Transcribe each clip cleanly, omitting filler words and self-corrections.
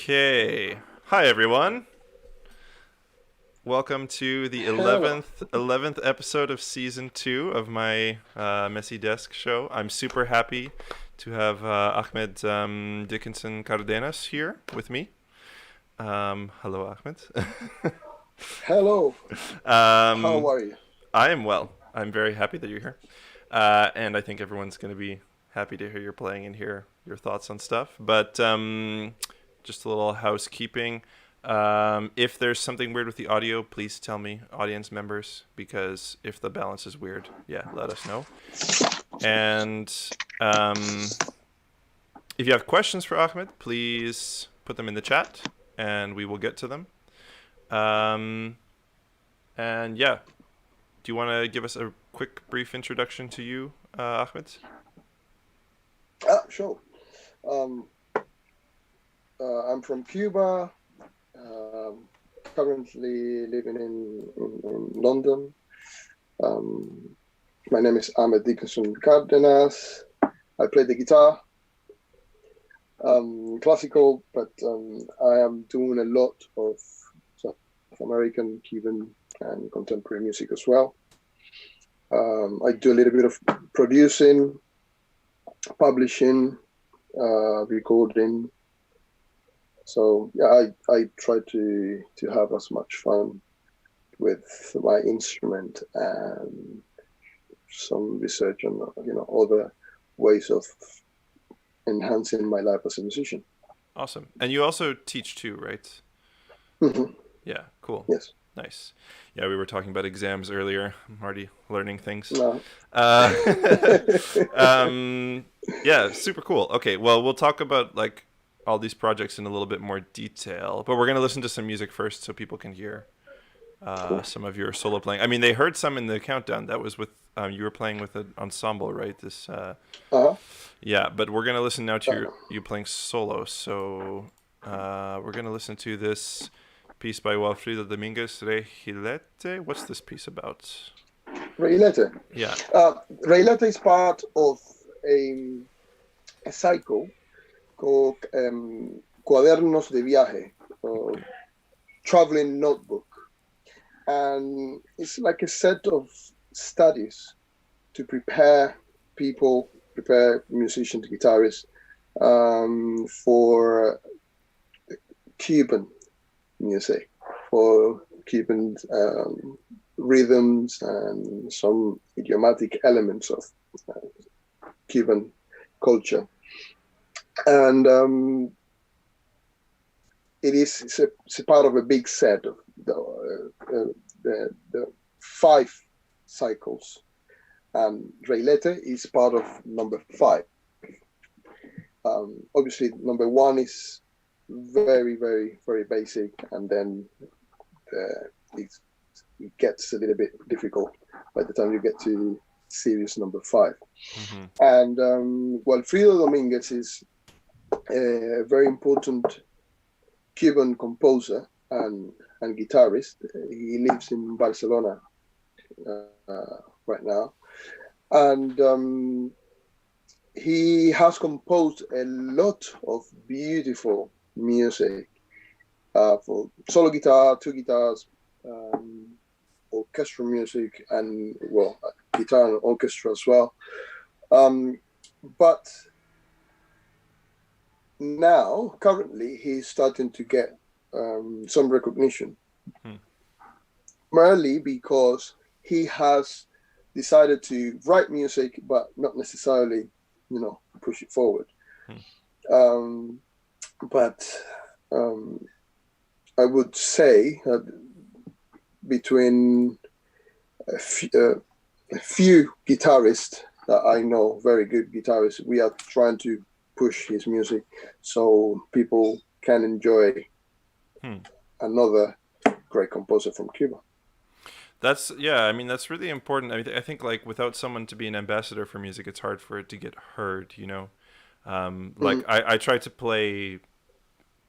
Okay. Hi everyone. Welcome to the Hello. 11th episode of season 2 of my Messy Desk show. I'm super happy to have Ahmed Dickinson Cardenas here with me. Hello, Ahmed. Hello. How um, are you? I am well. I'm very happy that you're here. And I think everyone's going to be happy to hear you're playing and hear your thoughts on stuff. But just a little housekeeping. If there's something weird with the audio, please tell me, audience members, because if the balance is weird, yeah, let us know. And um, if you have questions for Ahmed, please put them in the chat, and we will get to them. Um, and yeah, do you want to give us a quick, brief introduction to you, Ahmed? Sure. Um, I'm from Cuba. Um, Currently living in London. Um, my name is Ahmed Dickinson Cardenas. I play the guitar, classical, but I am doing a lot of South American, Cuban, and contemporary music as well. I do a little bit of producing, publishing, recording. So yeah, I try to have as much fun with my instrument and some research on other ways of enhancing my life as a musician. Awesome. And you also teach too, right? Mhm. Yeah, cool. Yes. Nice. Yeah, we were talking about exams earlier. I'm already learning things. No. Uh, yeah, super cool. Okay, well, we'll talk about like all these projects in a little bit more detail, but we're gonna listen to some music first so people can hear Cool. some of your solo playing. I mean, they heard some in the countdown. That was with you were playing with an ensemble, right? This Uh-huh. yeah, but we're gonna listen now to Uh, you playing solo. So we're gonna listen to this piece by Walfrido Dominguez, Regilete. What's this piece about? Reilete. Yeah. Reilete is part of a cycle called Cuadernos de Viaje, or traveling notebook. And it's like a set of studies to prepare musicians, guitarists for Cuban music, for Cuban rhythms and some idiomatic elements of Cuban culture. And it's a part of a big set of the five cycles, and Reilete is part of number five. Obviously, number one is very, very, very basic, and then it, it gets a little bit difficult by the time you get to series number five. Mm-hmm. And Walfrido Dominguez is a very important Cuban composer and guitarist. He lives in Barcelona right now, and he has composed a lot of beautiful music for solo guitar, two guitars, orchestral music, and well, guitar and orchestra as well. Um, but now, currently, he's starting to get some recognition, Hmm. merely because he has decided to write music, but not necessarily, push it forward. Hmm. Um, but I would say that between a few guitarists that I know, very good guitarists, we are trying to push his music so people can enjoy Hmm. another great composer from Cuba. That's yeah. I mean, that's really important. I think like without someone to be an ambassador for music, it's hard for it to get heard. Like Mm-hmm. I try to play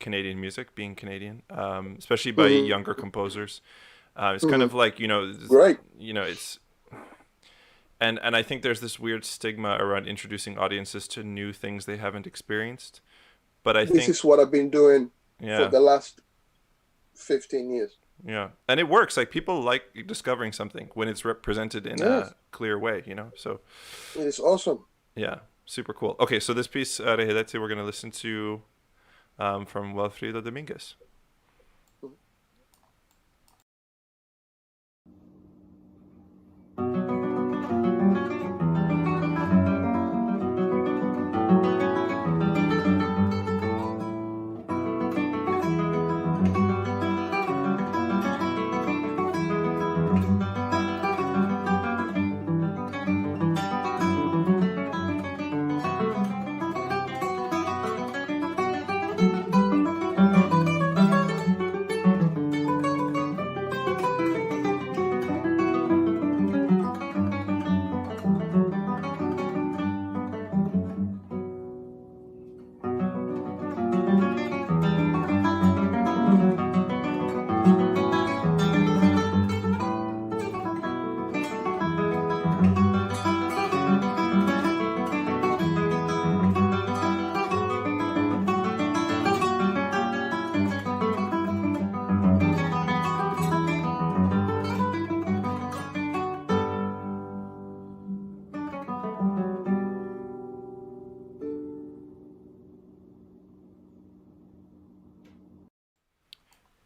Canadian music, being Canadian, especially by Mm-hmm. younger composers. It's kind Mm-hmm. of like Great. it's and I think there's this weird stigma around introducing audiences to new things they haven't experienced. But I This think is what I've been doing for Yeah. the last 15 years. Yeah. And it works. Like people like discovering something when it's represented in a Yes, clear way, you know? So, it is awesome. yeah, super cool. Okay, so this piece, Regedete, we're going to listen to from Wilfrido Dominguez.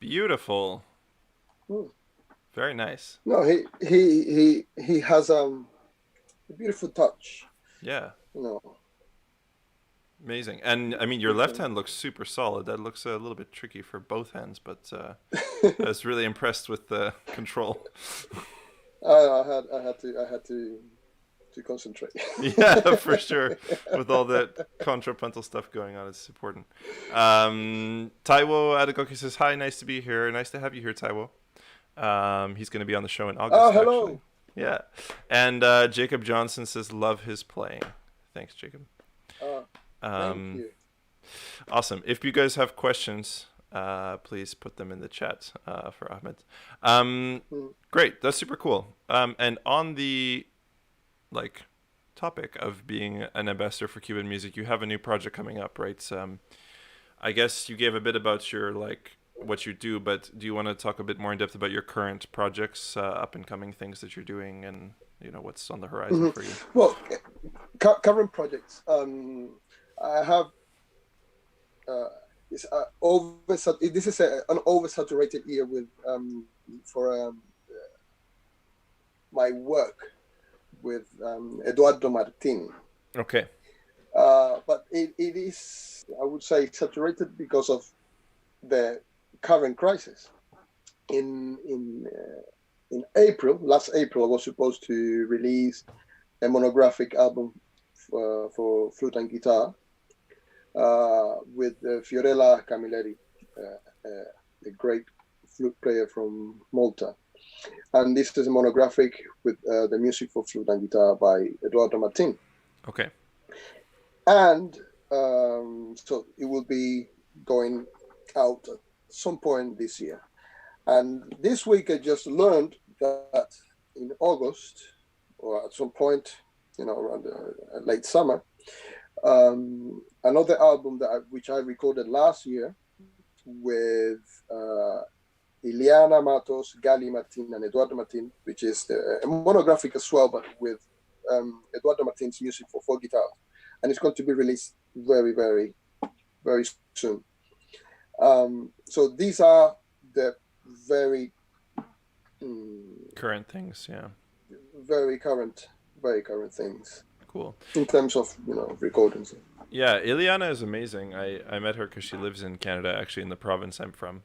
Beautiful. Hmm. Very nice. No, he has a beautiful touch. Yeah. You know, Amazing. And I mean, your you left can. hand looks super solid. That looks a little bit tricky for both hands, but I was really impressed with the control. I had to concentrate. Yeah, for sure. With all that contrapuntal stuff going on, it's important. Taiwo Adegoki says, "Hi, nice to be here. Nice to have you here, Taiwo." He's going to be on the show in Ah, August, actually. hello. Yeah. And Jacob Johnson says, "Love his playing." Thanks, Jacob. Ah, thank Um, you. awesome. If you guys have questions, please put them in the chat for Ahmed. Mm. Great. That's super cool. And on the like topic of being an ambassador for Cuban music, you have a new project coming up, right? I guess you gave a bit about your like what you do, but do you want to talk a bit more in depth about your current projects, up and coming things that you're doing, and what's on the horizon Mhm. for you? Well, current projects. I have it's this is an oversaturated year with for my work with Eduardo Martin. Okay. But it is, I would say, saturated because of the current crisis. In April, last April, I was supposed to release a monographic album for flute and guitar with Fiorella Camilleri, a great flute player from Malta. And this is a monographic with the music for flute and guitar by Eduardo Martin. Okay. And so it will be going out at some point this year. And this week I just learned that in August, or at some point, around late summer, another album which I recorded last year with Ileana Matos, Gali Martin, and Eduardo Martin, which is a monographic as well, but with Eduardo Martin's music for four guitars. And it's going to be released very, very, very soon. So these are the very current things, yeah. Very current things. Cool. In terms of recordings. Yeah, Ileana is amazing. I met her because she lives in Canada, actually in the province I'm from.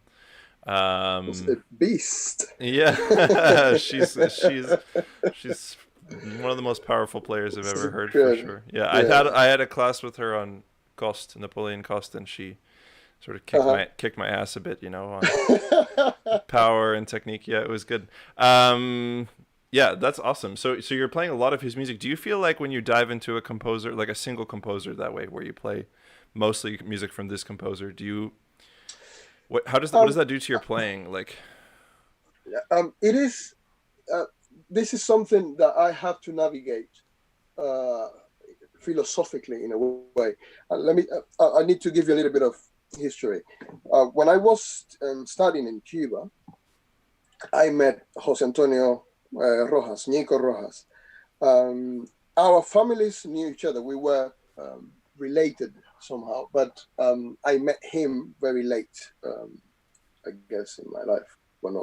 It's a beast. Yeah, she's one of the most powerful players I've ever heard, for sure. Yeah, I had a class with her on Cost, Napoleon Cost, and she sort of kicked my ass a bit, on power and technique. Yeah, it was good. Yeah, that's awesome. So you're playing a lot of his music. Do you feel like when you dive into a composer, like a single composer that way, where you play mostly music from this composer, what does that do to your playing? Like, it is. This is something that I have to navigate philosophically in a way. I need to give you a little bit of history. When I was studying in Cuba, I met Jose Antonio Rojas, Nico Rojas. Our families knew each other. We were related somehow, but I met him very late, I guess, in my life. Well,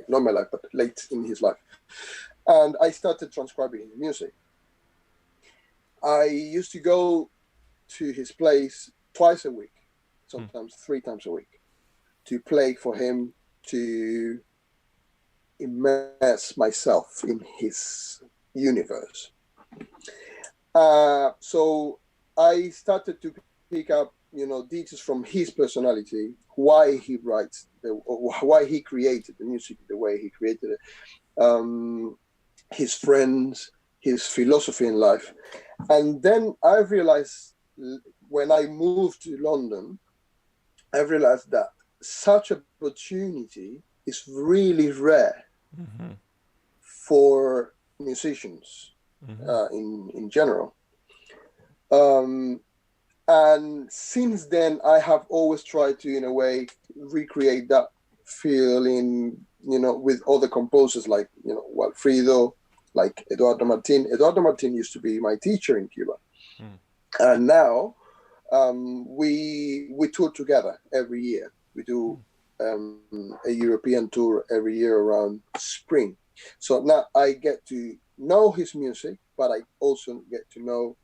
not my life, but late in his life. And I started transcribing his music. I used to go to his place twice a week, sometimes 3 times a week, to play for him, to immerse myself in his universe. So I started to pick up, details from his personality, why he writes, why he created the music the way he created it, his friends, his philosophy in life. And then I realized when I moved to London, I realized that such opportunity is really rare for musicians in general. And since then, I have always tried to, in a way, recreate that feeling, with other composers like, Walfrido, like Eduardo Martin. Eduardo Martin used to be my teacher in Cuba. And now we tour together every year. We do a European tour every year around spring. So now I get to know his music, but I also get to know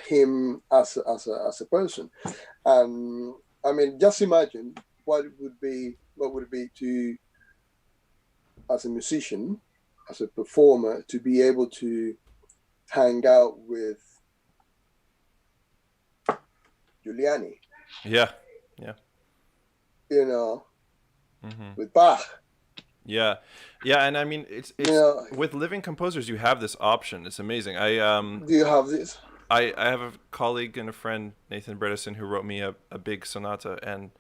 him as a person. And I mean, just imagine what would it be to, as a musician, as a performer, to be able to hang out with Giuliani. Yeah. With Bach. Yeah, and I mean, it's with living composers, you have this option. It's amazing. Do you have this? I have a colleague and a friend, Nathan Bredesen, who wrote me a big sonata, and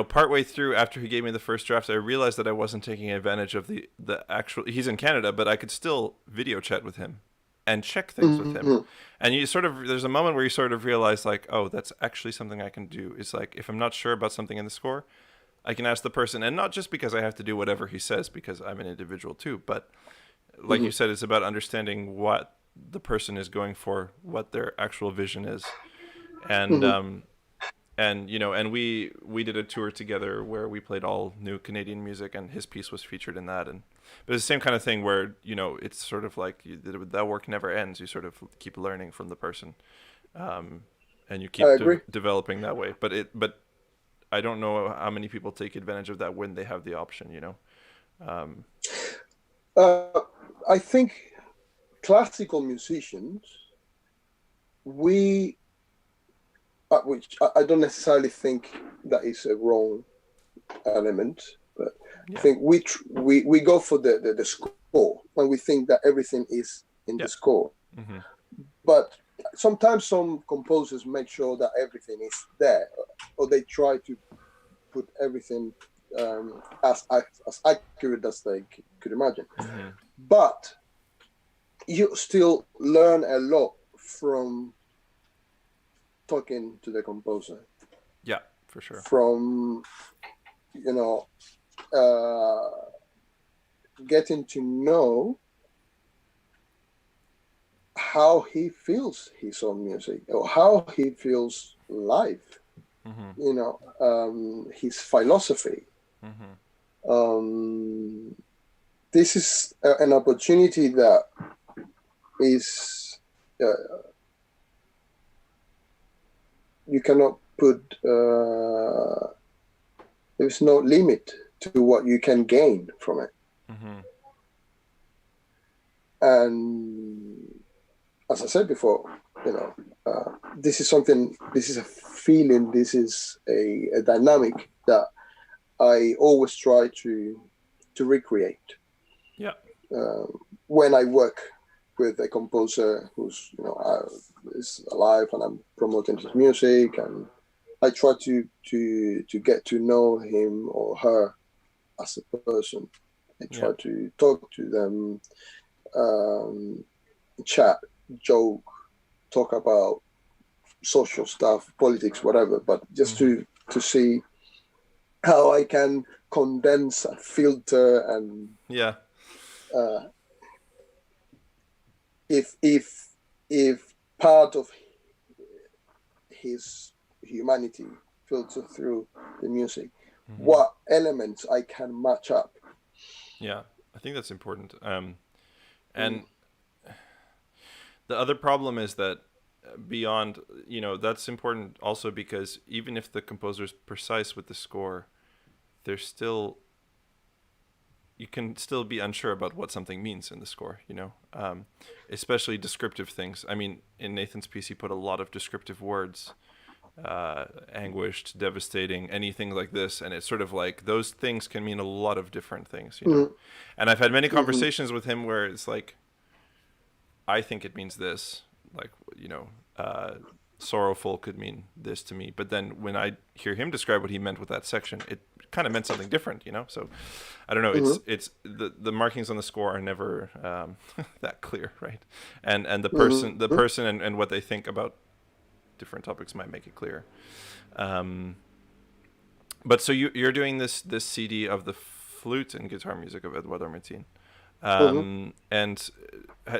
partway through, after he gave me the first draft, I realized that I wasn't taking advantage of the actual. He's in Canada, but I could still video chat with him and check things with him. And you there's a moment where you sort of realize, like, oh, that's actually something I can do. It's like, if I'm not sure about something in the score, I can ask the person, and not just because I have to do whatever he says, because I'm an individual too, but like you said, it's about understanding what the person is going for, what their actual vision is. And and we did a tour together where we played all new Canadian music, and his piece was featured in that. But it's the same kind of thing where it's sort of like that work never ends. You sort of keep learning from the person, and you keep developing that way. But I don't know how many people take advantage of that when they have the option, I think classical musicians, which I don't necessarily think that is a wrong element, but I think we go for the score, and we think that everything is in the score. But sometimes some composers make sure that everything is there, or they try to put everything as accurate as they could imagine. But you still learn a lot from talking to the composer. Yeah, for sure. From getting to know how he feels his own music, or how he feels life. His philosophy. This is an opportunity that is you cannot put. There's no limit to what you can gain from it. And as I said before, this is something. This is a feeling. This is a dynamic that I always try to recreate. Yeah. When I work with a composer who's is alive, and I'm promoting his music, and I try to get to know him or her as a person. I try to talk to them, chat, joke, talk about social stuff, politics, whatever, but just Hmm. to see how I can condense and filter and Yeah. uh, if if if part of his humanity filter through the music, Hmm. what elements I can match up. Yeah. I think that's important. Mm, And the other problem is that beyond, that's important also because even if the composer's precise with the score, there's still you can still be unsure about what something means in the score, especially descriptive things. I mean, in Nathan's piece, he put a lot of descriptive words, anguished, devastating, anything like this. And it's sort of like those things can mean a lot of different things. mm, And I've had many mm, conversations with him where it's like, I think it means this, like, sorrowful could mean this to me. But then when I hear him describe what he meant with that section, it kind of meant something different. So I don't know. mm, It's the markings on the score are never that clear, right? And the mm, person and what they think about different topics might make it clear. Um, but so you're doing this CD of the flute and guitar music of Eduardo Martin. mm. And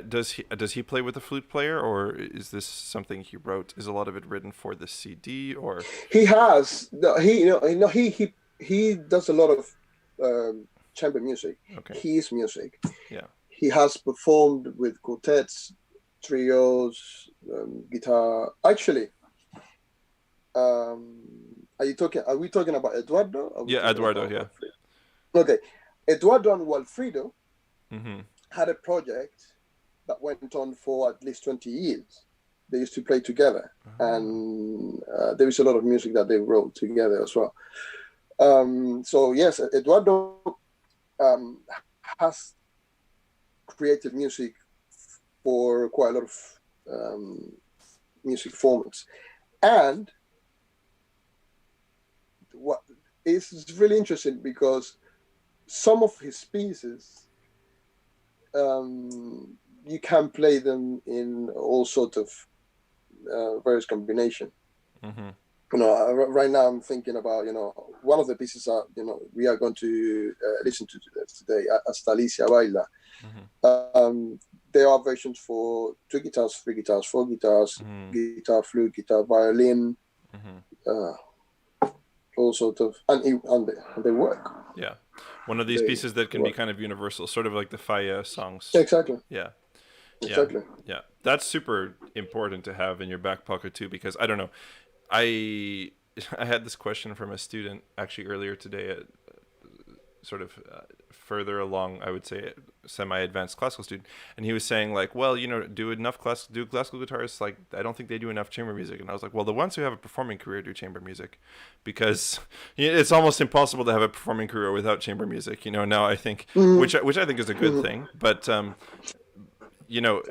does he play with a flute player, or is this something he wrote? Is a lot of it written for the CD, or He has no, he you know he does a lot of chamber music, okay, his music. yeah, He has performed with quartets, trios, guitar. Actually, um, Are we talking about Eduardo? Or are we yeah, talking Eduardo, about yeah, Wilfredo? Okay, Eduardo and Wilfredo mm-hmm. had a project that went on for at least 20 years. They used to play together, Oh. and there is a lot of music that they wrote together as well. So yes, Eduardo um, has created music for quite a lot of um, music formats, and what is really interesting because some of his pieces you can play them in all sort of various combination. Mm-hmm. Right now I'm thinking about one of the pieces we are going to listen to today, Hasta Alicia Baila. Mm-hmm. Um, there are versions for two guitars, three guitars, four guitars, Mm-hmm. guitar, flute, guitar, violin, Mm-hmm. uh, all sort of, and they work. Yeah, one of these They pieces that can be work. kind of universal, sort of like the Faya songs. Exactly, Yeah, yeah, exactly. yeah. That's super important to have in your back pocket too, because I don't know. I I had this question from a student actually earlier today at sort of further along, I would say, semi-advanced classical student, and he was saying like, well, do classical guitarists, like, I don't think they do enough chamber music. And I was like, well, the ones who have a performing career do chamber music, because it's almost impossible to have a performing career without chamber music. Now I think, Mm-hmm, which I think is a good mm-hmm. thing, but you know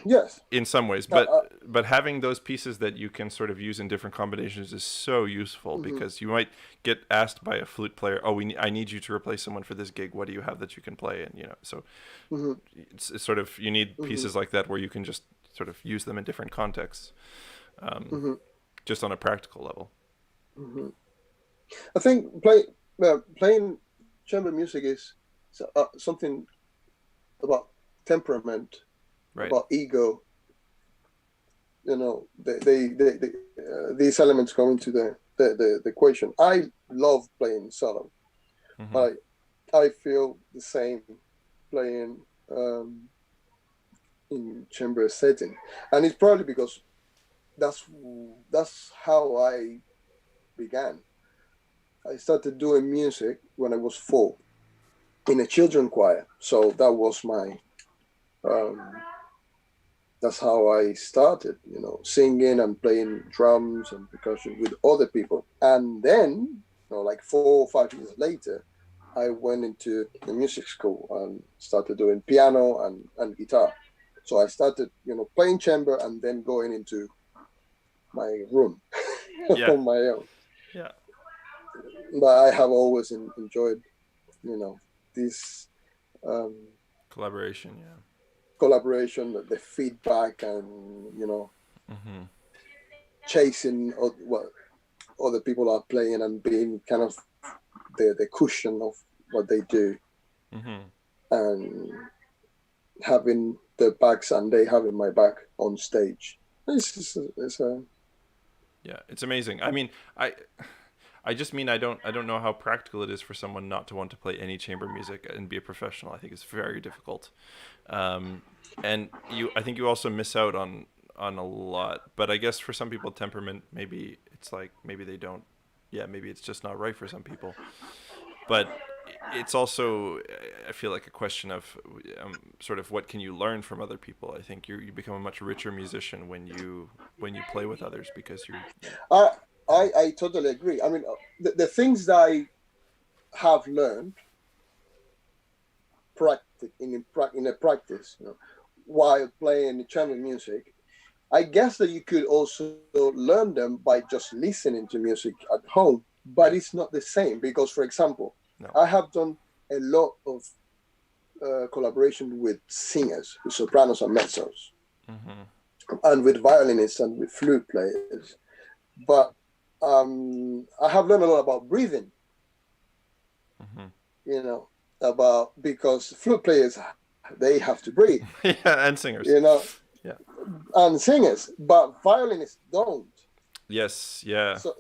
Yes. in some ways, Uh, but uh, having those pieces that you can sort of use in different combinations is so useful, mm-hmm, because you might get asked by a flute player, oh, I need you to replace someone for this gig, what do you have that you can play? And so mm-hmm, it's sort of, you need mm-hmm, pieces like that where you can just sort of use them in different contexts, um, mm-hmm, just on a practical level. mm-hmm. I think playing chamber music is something about temperament, Right. about ego. These elements come into the equation. I love playing solo. Mm-hmm. I feel the same playing in chamber setting, and it's probably because that's that's how I began. I started doing music when I was 4 in a children choir, so that was my um, that's how I started, singing and playing drums and percussion with other people. And then, like 4 or 5 years later, I went into the music school and started doing piano and guitar. So I started, playing chamber and then going into my room Yeah. on my own. Yeah. But I have always enjoyed, this um, Collaboration. Yeah. collaboration, the feedback, and Mm-hmm. chasing what other people are playing and being kind of the cushion of what they do, Mm-hmm. and having the backs and they having my back on stage. It's a Yeah, it's amazing. I mean, I just mean I don't know how practical it is for someone not to want to play any chamber music and be a professional. I think it's very difficult. Um, and I think you also miss out on a lot. But I guess for some people, temperament, maybe it's like maybe they don't. Yeah, maybe it's just not right for some people. But it's also, I feel like, a question of sort of what can you learn from other people. I think you become a much richer musician when you play with others because I, yeah. I totally agree. I mean, the things that I have learned in a practice, while playing chamber music, I guess that you could also learn them by just listening to music at home, but Right. it's not the same because, for example, No. I have done a lot of collaboration with singers, with sopranos and mezzos, Mm-hmm. and with violinists and with flute players. But I have learned a lot about breathing, Mm-hmm. you know, about because flute players they have to breathe, Yeah, and singers. you know, Yeah. and singers, but violinists don't. Yes. Yeah. So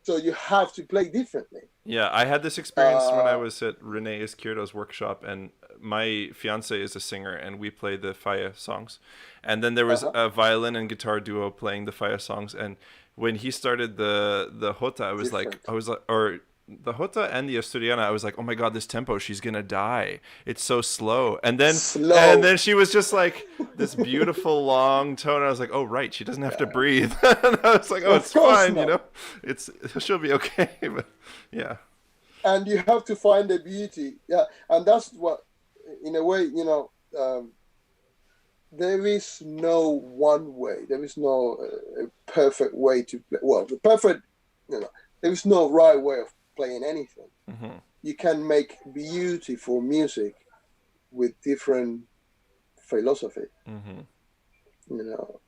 so you have to play differently. Yeah. I had this experience when I Uh, was at Rene Izquierdo's workshop, and my fiance is a singer, and we play the Faya songs. And then there was uh-huh, a violin and guitar duo playing the Faya songs, and when he started the jota, different. or the jota and the asturiana, I was like, oh my god, this tempo, she's gonna die. It's so slow. And Slow. then she was just like this beautiful long tone. I was like, oh right, she doesn't have to Yeah. breathe. And I was like, oh, Of it's course fine, not. it's she'll be okay. But yeah. And you have to find the beauty. Yeah, and that's what, in a way, there is no one way. There is no perfect way to play. Well, the perfect, there is no right way of playing anything. Hmm. You can make beautiful music with different philosophy, Hmm. you know,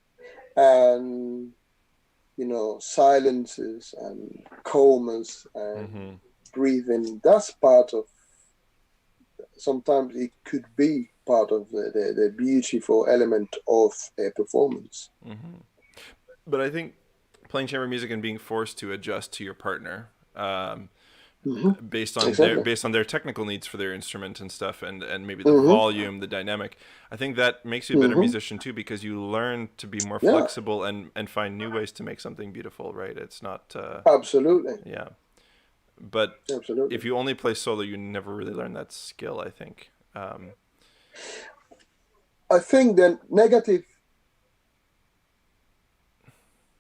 and silences and calmness and Hmm. breathing. That's part of. Sometimes it could be part of the beautiful element of a performance. Hmm. But I think playing chamber music and being forced to adjust to your partner, Mm-hmm. Exactly. based on their technical needs for their instrument and stuff, and maybe the Mm-hmm. volume, the dynamic. I think that makes you a better Mm-hmm. musician too, because you learn to be more Yeah, flexible and find new ways to make something beautiful. Right? It's not absolutely. yeah. But Absolutely. if you only play solo, you never really learn that skill. I think. I think the negative.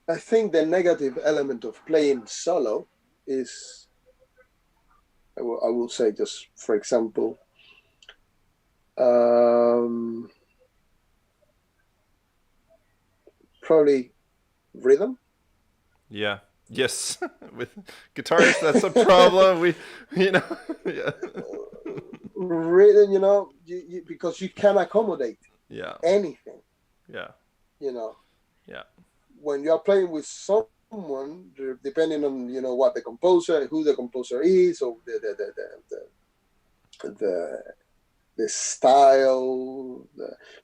I think the negative element of playing solo is, I will say, just for example, um, probably rhythm. Yeah. Yes. With guitarists, that's a problem. You know, yeah, Rhythm, because you can accommodate yeah, anything. yeah, You know, yeah. when you are playing with someone, depending on what the composer, who the composer is, or the the style,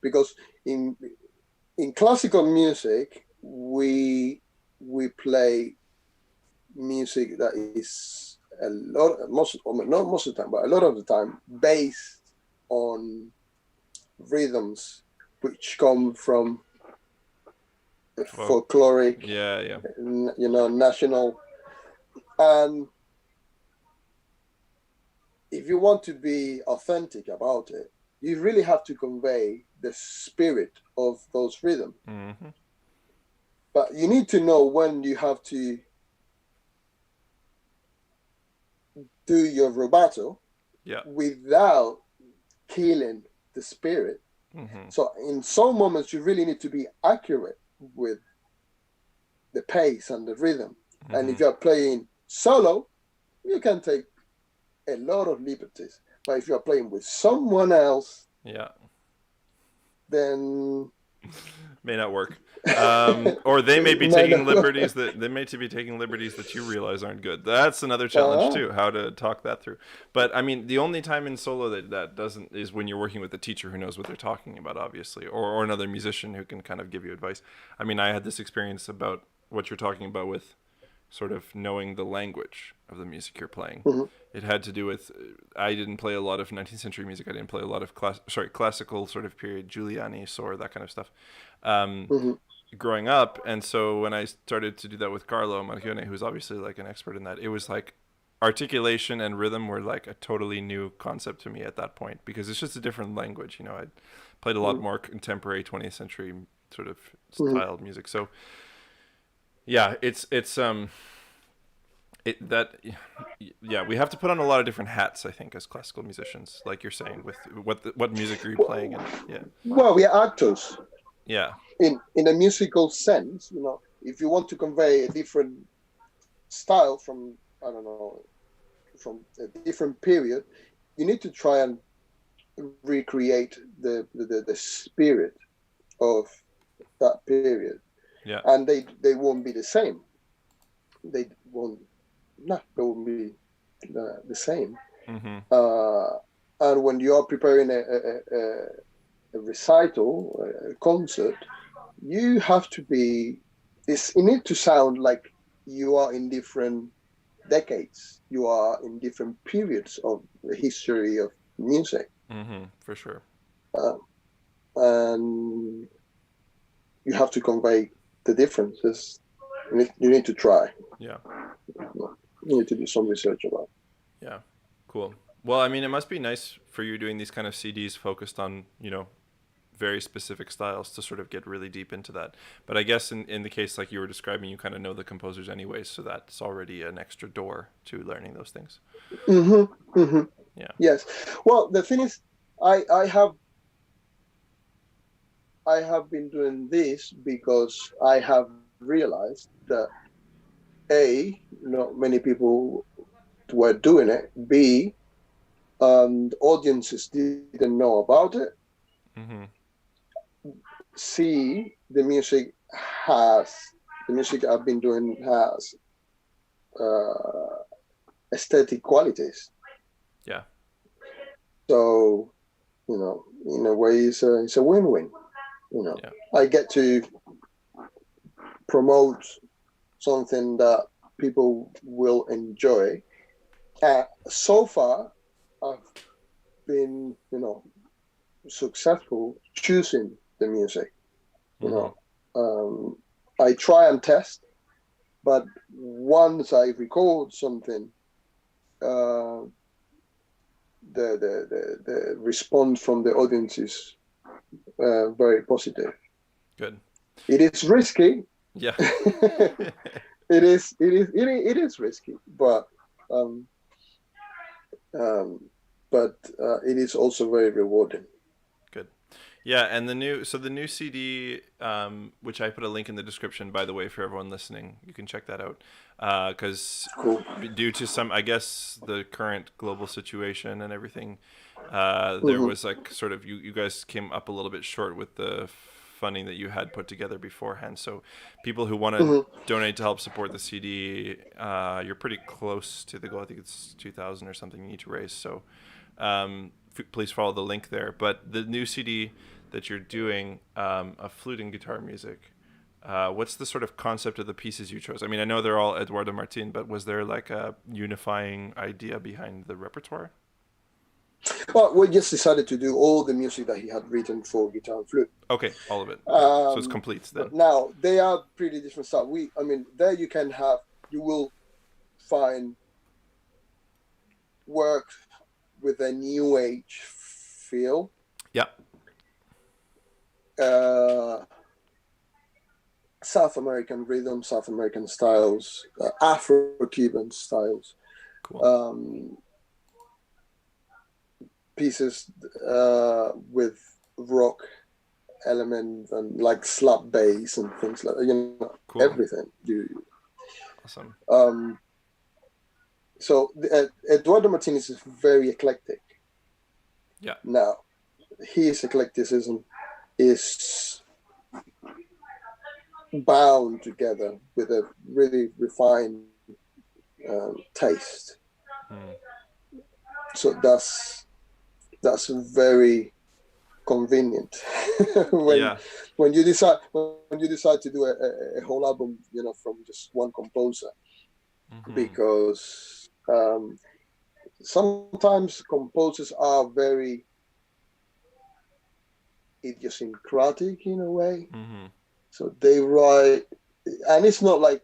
because in classical music we play music that is a lot most not most of the time, but a lot of the time based on rhythms which come from Well, folkloric, yeah, yeah. national. And if you want to be authentic about it, you really have to convey the spirit of those rhythms. Hmm. But you need to know when you have to do your rubato Yeah. without killing the spirit. Hmm. So in some moments, you really need to be accurate with the pace and the rhythm. And Hmm. if you're playing solo, you can take a lot of liberties. But if you're playing with someone else, Yeah. then May not work. Or they may be No, taking no. liberties that they may be taking liberties that you realize aren't good. That's another challenge uh, too, how to talk that through. But I mean, the only time in solo that doesn't is when you're working with a teacher who knows what they're talking about, obviously, or another musician who can kind of give you advice. I mean, I had this experience about what you're talking about with sort of knowing the language of the music you're playing. mhm, It had to do with I didn't play a lot of 19th century music. I didn't play a lot of classical sort of period, Giuliani, Sor, that kind of stuff. Um, mhm, growing up, and so when I started to do that with Carlo Marchione, who's obviously like an expert in that, it was like articulation and rhythm were like a totally new concept to me at that point because it's just a different language. You know, I played a lot mhm, more contemporary 20th century sort of mhm. styled music. So yeah, it's it that yeah, we have to put on a lot of different hats, I think, as classical musicians, like you're saying, with what music are you playing, and yeah, Well, we are actors yeah, in a musical sense. You know, if you want to convey a different style from, I don't know, from a different period, you need to try and recreate the spirit of that period, yeah, and they won't be the same. They won't. No, they won't be the same. mm-hmm, Uh, and when you are preparing a recital, a concert, you have to be. You need to sound like you are in different decades. You are in different periods of the history of music, mm-hmm, for sure, uh, and you have to convey the differences. You need to try. yeah. You need to do some research about. Yeah, cool. Well, I mean, it must be nice for you doing these kind of CDs focused on, very specific styles to sort of get really deep into that. But I guess in the case like you were describing, you kind of know the composers anyways, so that's already an extra door to learning those things. Mm-hmm, mm-hmm. Yeah. Yes. Well, the thing is, I I have I have been doing this because I have realized that A, not many people were doing it. B, the audiences didn't know about it. Mm-hmm. C, has the music I've been doing has uh, aesthetic qualities. Yeah. So, in a way, it's a win-win. Yeah. I get to promote something that people will enjoy. So far, I've been, successful choosing the music. You Mm-hmm. know, I try and test, but once I record something, uh, the response from the audience is very positive. Good. It is risky. Yeah. It is risky, um, um, but it is also very rewarding. Good. Yeah, and the new CD, which I put a link in the description, by the way, for everyone listening, you can check that out. Because Cool. due to some, I guess, the current global situation and everything, there Mm-hmm. was like sort of you guys came up a little bit short with the funding that you had put together beforehand. So people who want to Mm-hmm. donate to help support the CD, you're pretty close to the goal. I think it's 2,000 or something you need to raise. So please follow the link there. But the new CD that you're doing, of flute and guitar music, what's the sort of concept of the pieces you chose? I mean, I know they're all Eduardo Martin, but was there like a unifying idea behind the repertoire? Well, we just decided to do all the music that he had written for guitar and flute. Okay, all of it. Okay, so it's complete then. But now they are pretty different stuff. There you will find work with a new age feel, Yeah, uh, South American rhythm, South American styles, Afro-Cuban styles, cool. um, pieces with rock elements and like slap bass and things like that, Cool. everything. Awesome. So Eduardo Martinez is very eclectic. Yeah. Now, his eclecticism is bound together with a really refined taste. Mm. So that's very convenient when Yeah. you decide to do a whole album, from just one composer, Mm-hmm. because sometimes composers are very idiosyncratic in a way. Mm-hmm. So they write, and it's not like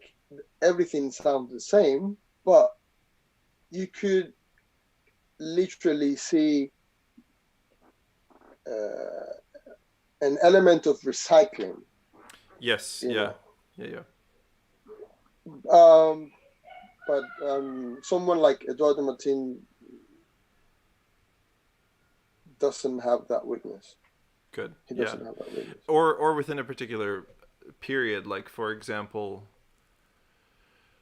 everything sounds the same, but you could literally see uh, an element of recycling, Yes. you Yeah. know. Yeah. Yeah. Um, but someone like Eduardo Martin doesn't have that weakness. Good. He Yeah. doesn't have that weakness. Or within a particular period, like for example,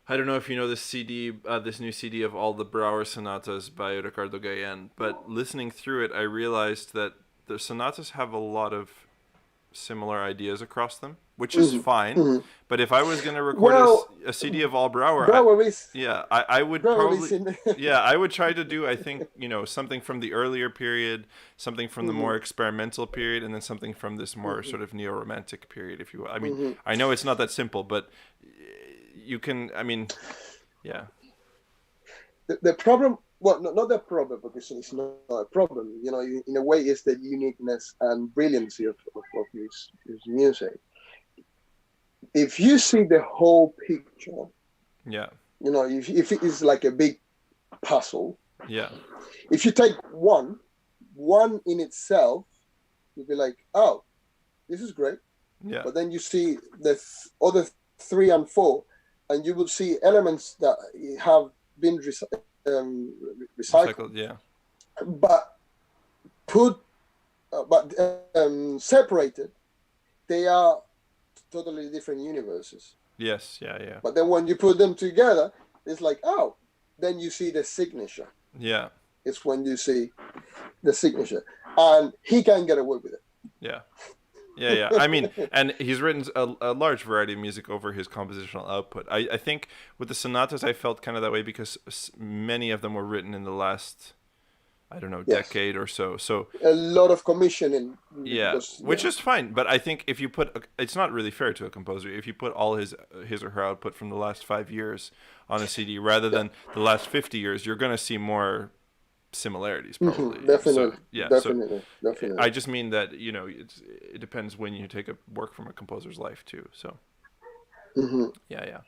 I don't know if you know this CD, this new CD of all the Brauer sonatas by Ricardo Gallen, but listening through it, I realized that the sonatas have a lot of similar ideas across them, which is Mm-hmm. fine. Mm-hmm. But if I was going to record Well, a CD of all Brauer, Brower is I would Brower is probably, in. yeah, I would try to do, I think, something from the earlier period, something from the Mm-hmm. more experimental period, and then something from this more Mm-hmm. sort of neo-romantic period, if you will. I mean, Mm-hmm. I know it's not that simple, but you can, I mean, yeah. The problem, well, not the problem, because it's not a problem. In a way, it's the uniqueness and brilliancy of his music. If you see the whole picture, Yeah. if it is like a big puzzle, Yeah. if you take one in itself, you'll be like, oh, this is great. Yeah. But then you see the other 3 and 4, and you will see elements that have been recycled, Recycled. Yeah. but put, but separated. They are totally different universes. Yes. Yeah. Yeah. But then when you put them together, it's like, oh, then you see the signature. Yeah. It's when you see the signature, and he can get away with it. Yeah. Yeah, yeah. I mean, and he's written a large variety of music over his compositional output. I think with the sonatas, I felt kind of that way because many of them were written in the last, I don't know, Yes, decade or so. So a lot of commissioning, yeah, because which is fine. But I think if you put, it's not really fair to a composer if you put all his or her output from the last 5 years on a CD rather yeah, than the last 50 years. You're going to see more similarities probably. So definitely, yeah, so definitely, I definitely. just mean that it depends when you take a work from a composer's life too. So Hmm. yeah, yeah.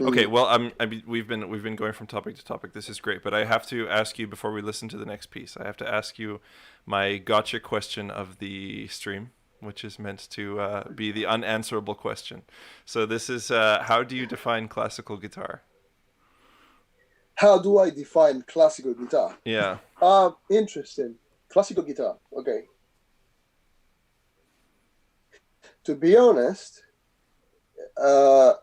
Okay, Hmm. well, we've been going from topic to topic. This is great, but I have to ask you before we listen to the next piece. I have to ask you my gotcha question of the stream, which is meant to be the unanswerable question. So this is how do you define classical guitar? How do I define classical guitar? Yeah. Interesting. Classical guitar. Okay. To be honest, uh,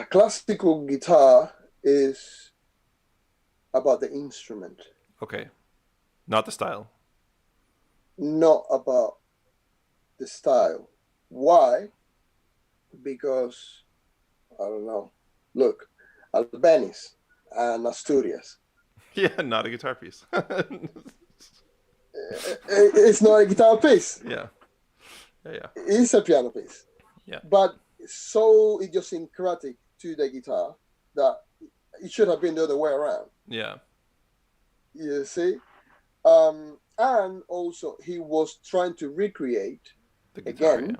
classical guitar is about the instrument, Okay. Not the style. not about the style. Why? Because I don't know. Look, Albeniz and Asturias. Yeah, not a guitar piece. It's not a guitar piece. Yeah. Yeah, yeah. It's a piano piece. Yeah. But so idiosyncratic to the guitar that it should have been the other way around. Yeah. You see? And also, he was trying to recreate The guitar, again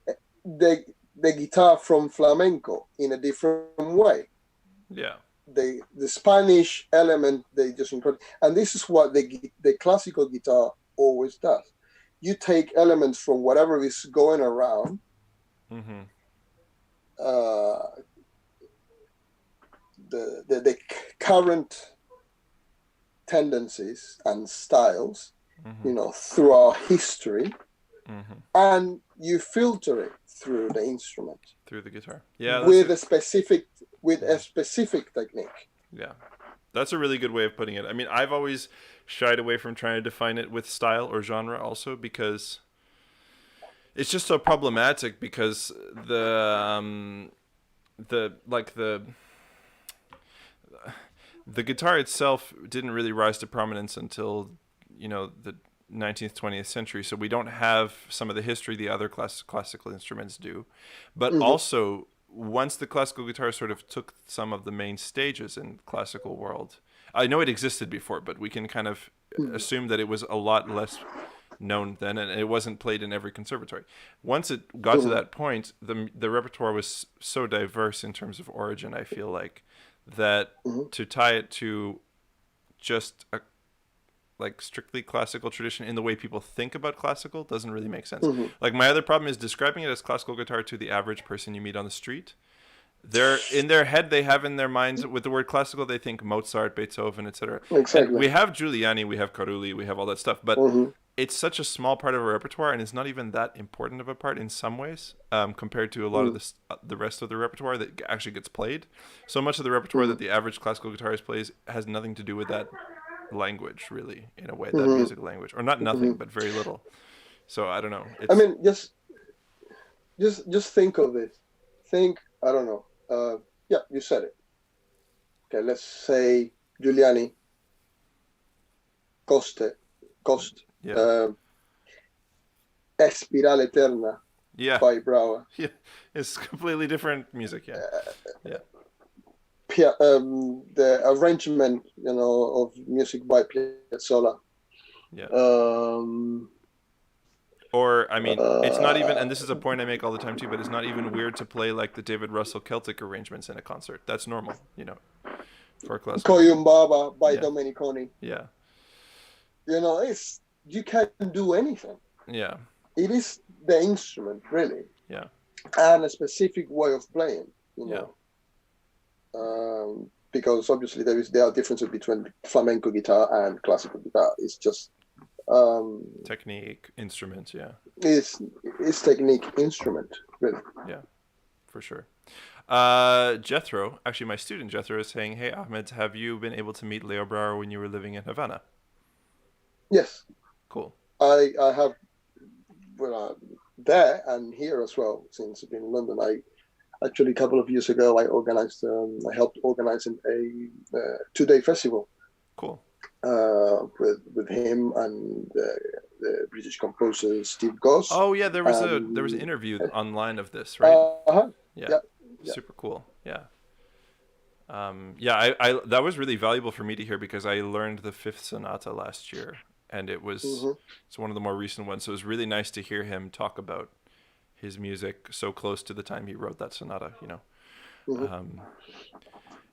yeah. the guitar from flamenco in a different way. Yeah. The Spanish element, they just include, and this is what the classical guitar always does. You take elements from whatever is going around, Mm-hmm. uh, the current tendencies and styles, Mm-hmm. through our history, Mm-hmm. and you filter it through the instrument Through the guitar. Yeah, with a specific technique. yeah. That's a really good way of putting it. I mean, I've always shied away from trying to define it with style or genre also because it's just so problematic because the like the guitar itself didn't really rise to prominence until the 19th 20th century, so we don't have some of the history the other classical instruments do. But Mm-hmm. also, once the classical guitar sort of took some of the main stages in classical world, I know it existed before, but we can kind of Mm-hmm. assume that it was a lot less known then, and it wasn't played in every conservatory. Once it got to Mm-hmm. that point, the repertoire was so diverse in terms of origin. I feel like that Mm-hmm. to tie it to just a like strictly classical tradition in the way people think about classical doesn't really make sense. Mm-hmm. Like my other problem is describing it as classical guitar to the average person you meet on the street. They're in their head, they have in their minds with the word classical, they think Mozart, Beethoven, etc. And Exactly. we have Giuliani, we have Carulli, we have all that stuff, but Mm-hmm. it's such a small part of our repertoire, and it's not even that important of a part in some ways, compared to a lot of the rest of the repertoire that actually gets played. So much of the repertoire Mm-hmm. that the average classical guitarist plays has nothing to do with that language, really, in a way, that Mm-hmm. music language, or not nothing, Mm-hmm. but very little. So I don't know. I It's mean, just think of it. Think, I don't know. Yeah, you said it. Okay, let's say Giuliani, Coste, Cost, yeah, uh, Espiral Eterna yeah, by Brower. yeah. It's completely different music. Yeah, yeah, The arrangement, of music by Piazzolla. yeah. Um, Or I mean, it's not even, uh, and this is a point I make all the time too. But it's not even weird to play like the David Russell Celtic arrangements in a concert. That's normal, for a classical guitar. Koyumbaba by Yeah, Domeniconi. yeah, It's you can't do anything. yeah, It is the instrument, really, yeah, and a specific way of playing. yeah. Because obviously there are differences between flamenco guitar and classical guitar. It's just um, Technique, instruments. Yeah, it's technique instrument, really. yeah, for sure. Jethro, actually, my student Jethro is saying, "Hey Ahmed, have you been able to meet Leo Brouwer when you were living in Havana?" Yes, Cool. I have there and here as well since I've been in London. I actually a couple of years ago I helped organizing a 2-day festival Cool. with him and the British composer Steve Goss. Oh yeah, there was an And interview online of this, right? Yeah. yeah, yeah. Super cool. Yeah. Yeah, I that was really valuable for me to hear because I learned the fifth sonata last year, and Mm-hmm, it's one of the more recent ones. So it was really nice to hear him talk about his music so close to the time he wrote that sonata. mm-hmm, Um,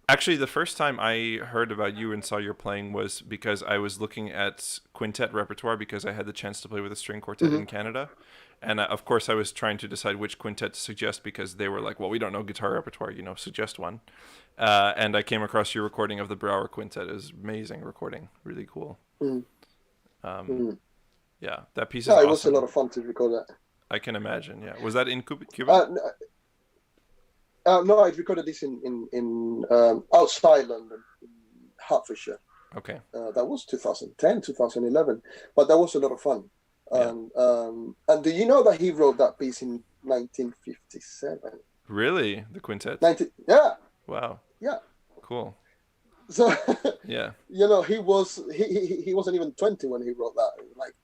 Actually, the first time I heard about you and saw your playing was because I was looking at quintet repertoire because I had the chance to play with a string quartet mm-hmm. in Canada. And of course, I was trying to decide which quintet to suggest because they were like, well, we don't know guitar repertoire, suggest one. And I came across your recording of the Brouwer Quintet. It was amazing recording, really cool. Mm-hmm. Um, Mm-hmm. yeah, that piece is No, it was a lot awesome. of fun to record that. I can imagine. Yeah, was that in Cuba? Uh, no, I recorded this in outside London, in Hertfordshire. Okay. That was 2010, 2011, but that was a lot of fun. Yeah. And do you know that he wrote that piece in 1957? Really, the quintet? 19, yeah, Wow. yeah. Cool. So Yeah. he wasn't even 20 when he wrote that. Like,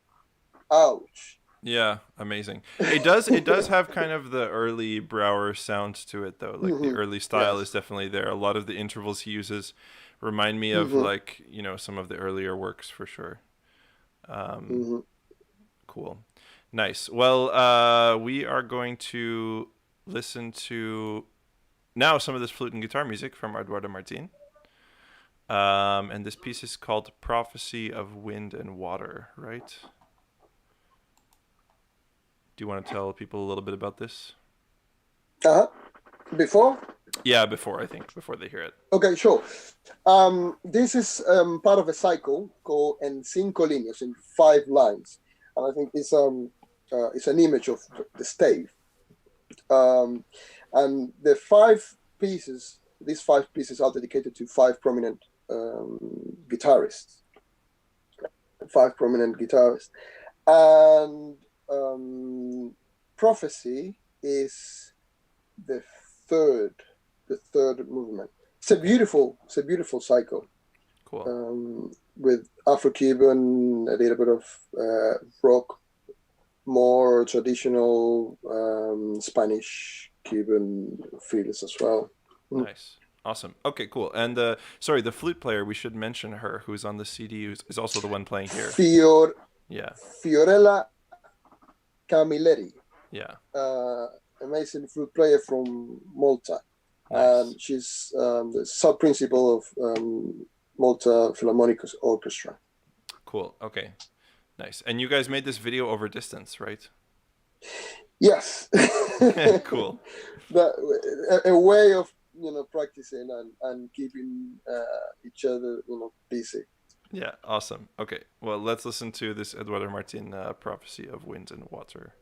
ouch. Yeah, amazing. It does have kind of the early Brower sound to it though. Like the Mm-hmm. early style is Yes. definitely there. A lot of the intervals he uses remind me of Mm-hmm. like, some of the earlier works for sure. Um, Mm-hmm. cool. Nice. Well, we are going to listen to now some of this flute and guitar music from Eduardo Martin. And this piece is called Prophecy of Wind and Water, right? Do you want to tell people a little bit about this? Uh-huh. Before? Yeah, before they hear it. Okay, sure. This is part of a cycle called En Cinco Líneas, in 5 lines. And I think it's an image of the stave. Um, and these 5 pieces are dedicated to 5 prominent guitarists. 5 prominent guitarists. And Prophecy is the third, the third movement. It's a beautiful cycle. Cool. With Afro-Cuban, a little bit of rock, more traditional Spanish Cuban feels as well. Nice. Awesome. Okay, cool. And sorry, the flute player, we should mention her, who's on the CD, is also the one playing here. Fior Yeah. Fiorella Camilleri, Yeah. amazing flute player from Malta. Nice. And she's the sub-principal of Malta Philharmonic Orchestra. Cool. Okay. Nice. And you guys made this video over distance, right? Yes. Cool. A way of practicing and keeping each other busy. Yeah. Awesome. Okay. Well, let's listen to this Eduardo Martin prophecy of wind and water.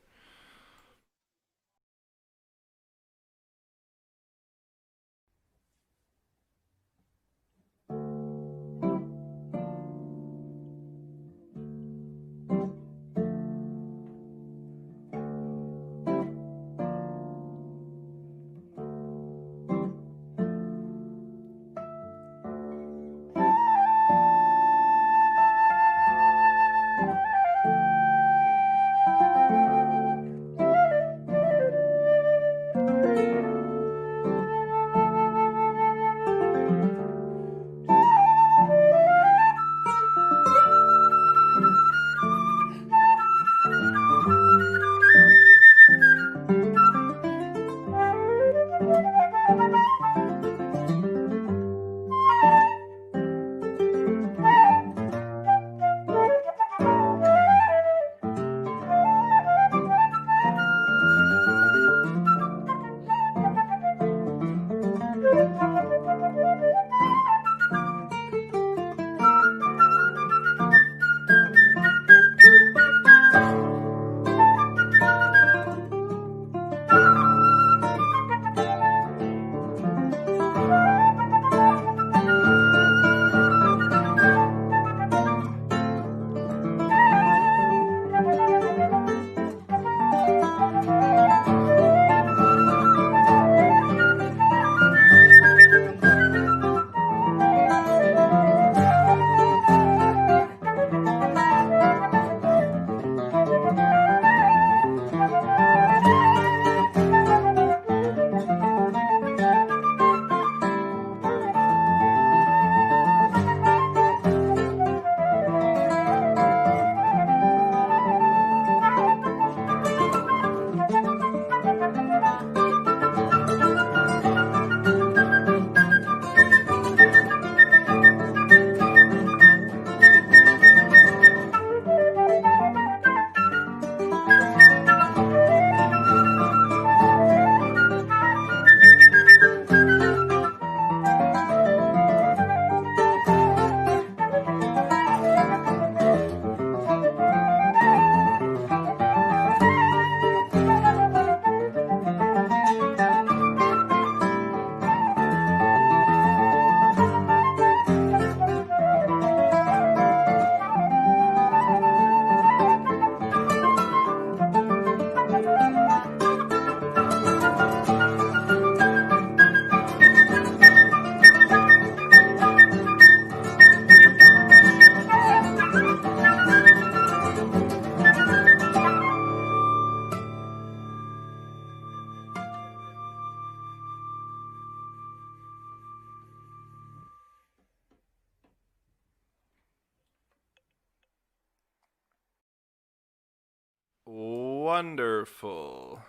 Wonderful.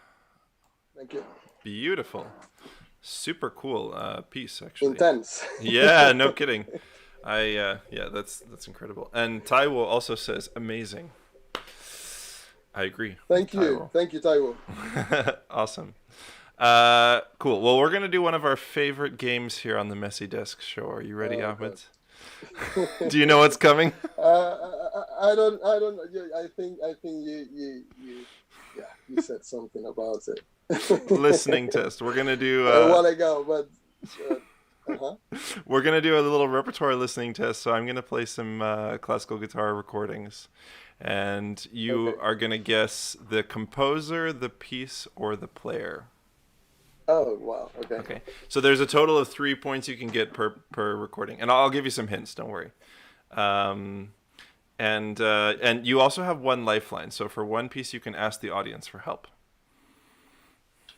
Thank you. Beautiful. Super cool piece, actually. Intense. Yeah, no kidding. Yeah, that's incredible. And Taiwo also says amazing. I agree. Thank you. Thank you, Taiwo. Awesome. Cool. Well, we're gonna do one of our favorite games here on the Messy Desk Show. Are you ready, Ahmed? Do you know what's coming? I don't. I think you said something about it. Listening test. We're gonna do a while ago, but Uh-huh. We're gonna do a little repertoire listening test. So I'm gonna play some classical guitar recordings, and you Okay. are gonna guess the composer, the piece, or the player. Oh, wow. Okay. Okay. So there's a total of 3 points you can get per recording, and I'll give you some hints. Don't worry. Um, and you also have one lifeline. So for one piece, you can ask the audience for help.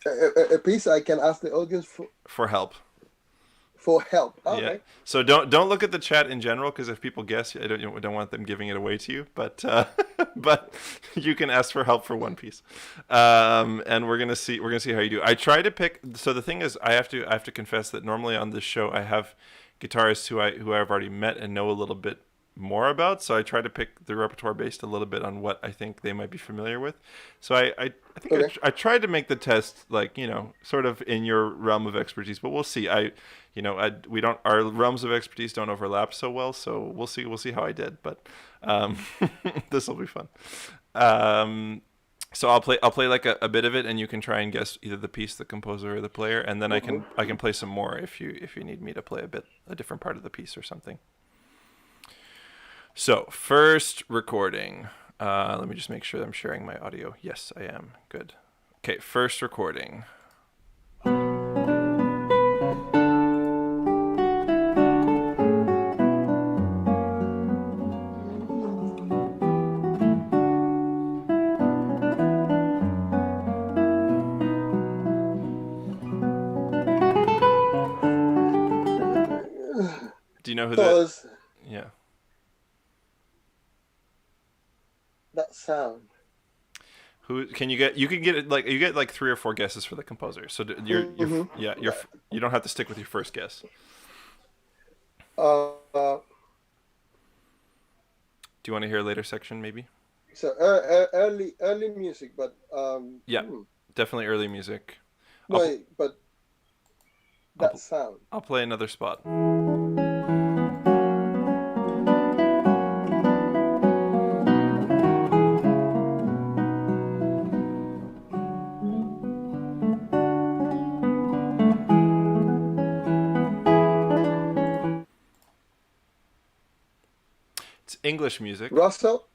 A piece I can ask the audience For help. for help. Yeah. Okay. So don't look at the chat in general, because if people guess, I don't want them giving it away to you. But but you can ask for help for one piece, and we're gonna see how you do. I try to pick. So the thing is, I have to confess that normally on this show I have guitarists who I've already met and know a little bit more about. So I try to pick the repertoire based a little bit on what I think they might be familiar with. So I think Okay. I tried to make the test like sort of in your realm of expertise, but we'll see. We don't, our realms of expertise don't overlap so well, so we'll see how I did, but um, this will be fun. Um, so I'll play like a bit of it, and you can try and guess either the piece, the composer, or the player, and then I can Mm-hmm. I can play some more if you need me to play a different part of the piece or something. So first recording. Let me just make sure I'm sharing my audio. Yes, I am. Good. Okay, first recording. Do you know who that? Does Yeah. that sound? Who can you get? You can get it like you get like 3 or 4 guesses for the composer. So Mm-hmm. yeah, you don't have to stick with your first guess. Uh, Do you want to hear a later section maybe? so early music, but Yeah, definitely early music. I'll no, but that I'll sound. I'll play another spot. It's English music. Russell.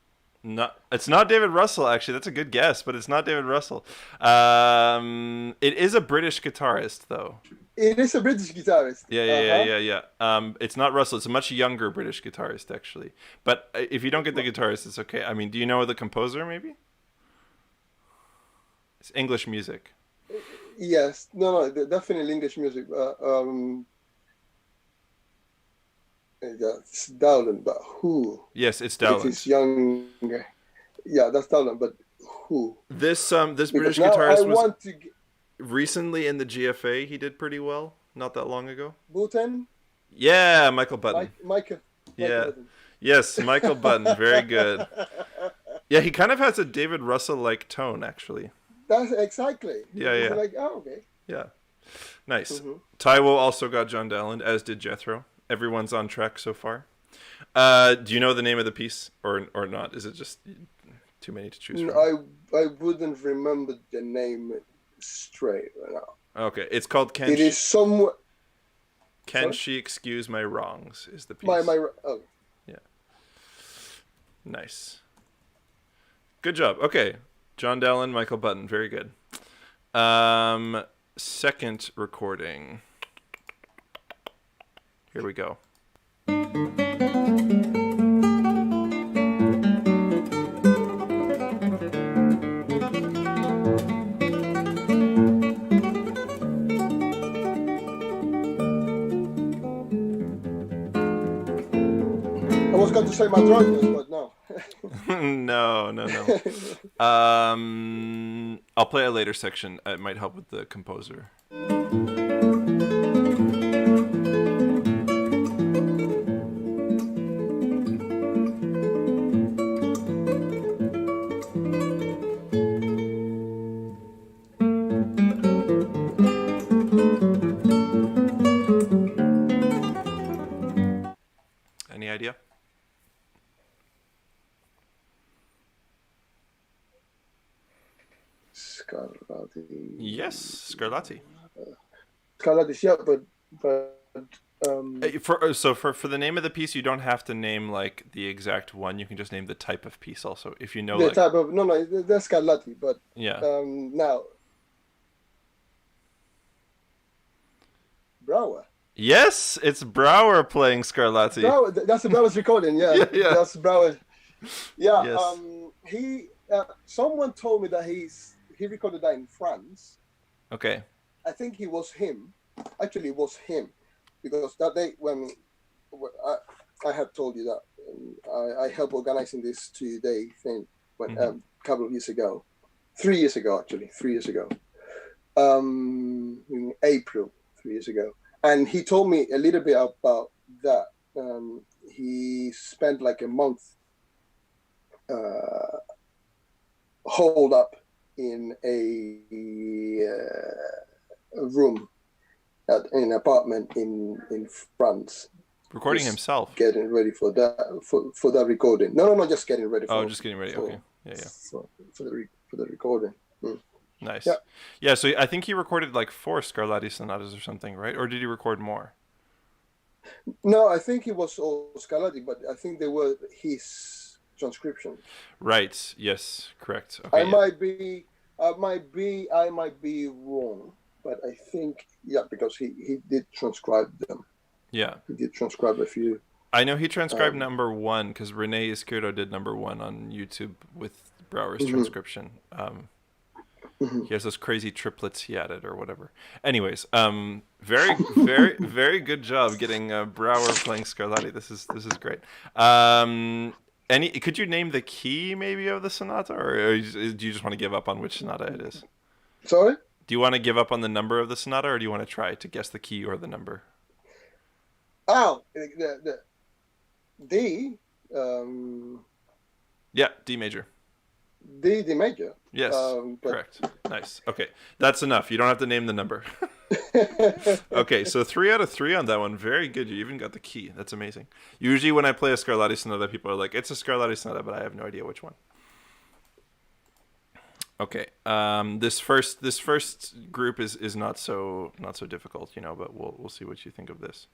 It's not David Russell, actually. That's a good guess, but it's not David Russell. It is a British guitarist, though. It is a British guitarist. Yeah, yeah, yeah, Uh-huh. yeah, yeah. It's not Russell. It's a much younger British guitarist, actually. But if you don't get the guitarist, it's okay. I mean, do you know the composer, maybe? It's English music. Yes. No, definitely English music. That's Dowland, but who? Yes, it's If he's Dowland. young, yeah, that's Dowland, but who? This Because British now I guitarist was want to recently in the GFA. He did pretty well, not that long ago. Bhutan, Yeah, Michael Button. Michael Yeah. Button. Yes, Michael Button. Very good. Yeah, he kind of has a David Russell-like tone, actually. That's exactly. Yeah, It's yeah, like, oh, okay. yeah. Nice. Hmm. Taiwo also got John Dowland, as did Jethro. Everyone's on track so far. Do you know the name of the piece, or not? Is it just too many to choose from? I wouldn't remember the name straight right now. Okay, it's called "Can It She is somewhere. Can Sorry, She Excuse My Wrongs?" Is the my piece. my. Oh, Yeah, nice. Good job. Okay, John Dowland, Michael Button. Very good. Second recording. Here we go. I was going to say Madronas, but no. No, no, no. I'll play a later section. It might help with the composer. Any idea? Scarlatti. Yes, Scarlatti. Scarlatti, yeah, but For the name of the piece, you don't have to name like the exact one. You can just name the type of piece also. If you know the like type of no, that's Scarlatti, but yeah. now Brower. Yes, it's Brower playing Scarlatti. Brower, that's Brower's recording. Yeah, Yeah, yeah. that's Brower. Yeah, Yes. he. Someone told me that he recorded that in France. Okay. I think it was him. Actually, it was him, because that day when I had told you that I helped organizing this 2 day thing when Mm-hmm. a couple of years ago, 3 years ago actually, 3 years ago, in April, 3 years ago, and he told me a little bit about that. He spent like a month holed up in a room in an apartment in France, Recording just himself. getting ready for that recording. No, just getting ready Oh, for. just getting ready. For, Okay. Yeah, yeah. For the recording. Mm. Nice. Yeah. Yeah, so I think he recorded like 4 Scarlatti sonatas or something, right? Or did he record more? No, I think it was all Scarlatti, but I think they were his transcription. Right. Yes. Correct. I Okay. Yeah. might be wrong, but I think because he did transcribe them. Yeah. He did transcribe a few. I know he transcribed number 1 because Rene Izquierdo did number 1 on YouTube with Brower's transcription. He has those crazy triplets he added or whatever. Anyways, very, very, very good job getting Brower playing Scarlatti. This is great. Could you name the key maybe of the sonata, or do you just want to give up on which sonata it is? Sorry? Do you want to give up on the number of the sonata, or do you want to try to guess the key or the number? Oh, the D. Yeah, D major. D major. Yes, correct. Nice. Okay, that's enough. You don't have to name the number. Okay, so 3 out of 3 on that one. Very good. You even got the key. That's amazing. Usually when I play a Scarlatti sonata, people are like, it's a Scarlatti sonata, but I have no idea which one. Okay. This first group is not so difficult, but we'll see what you think of this.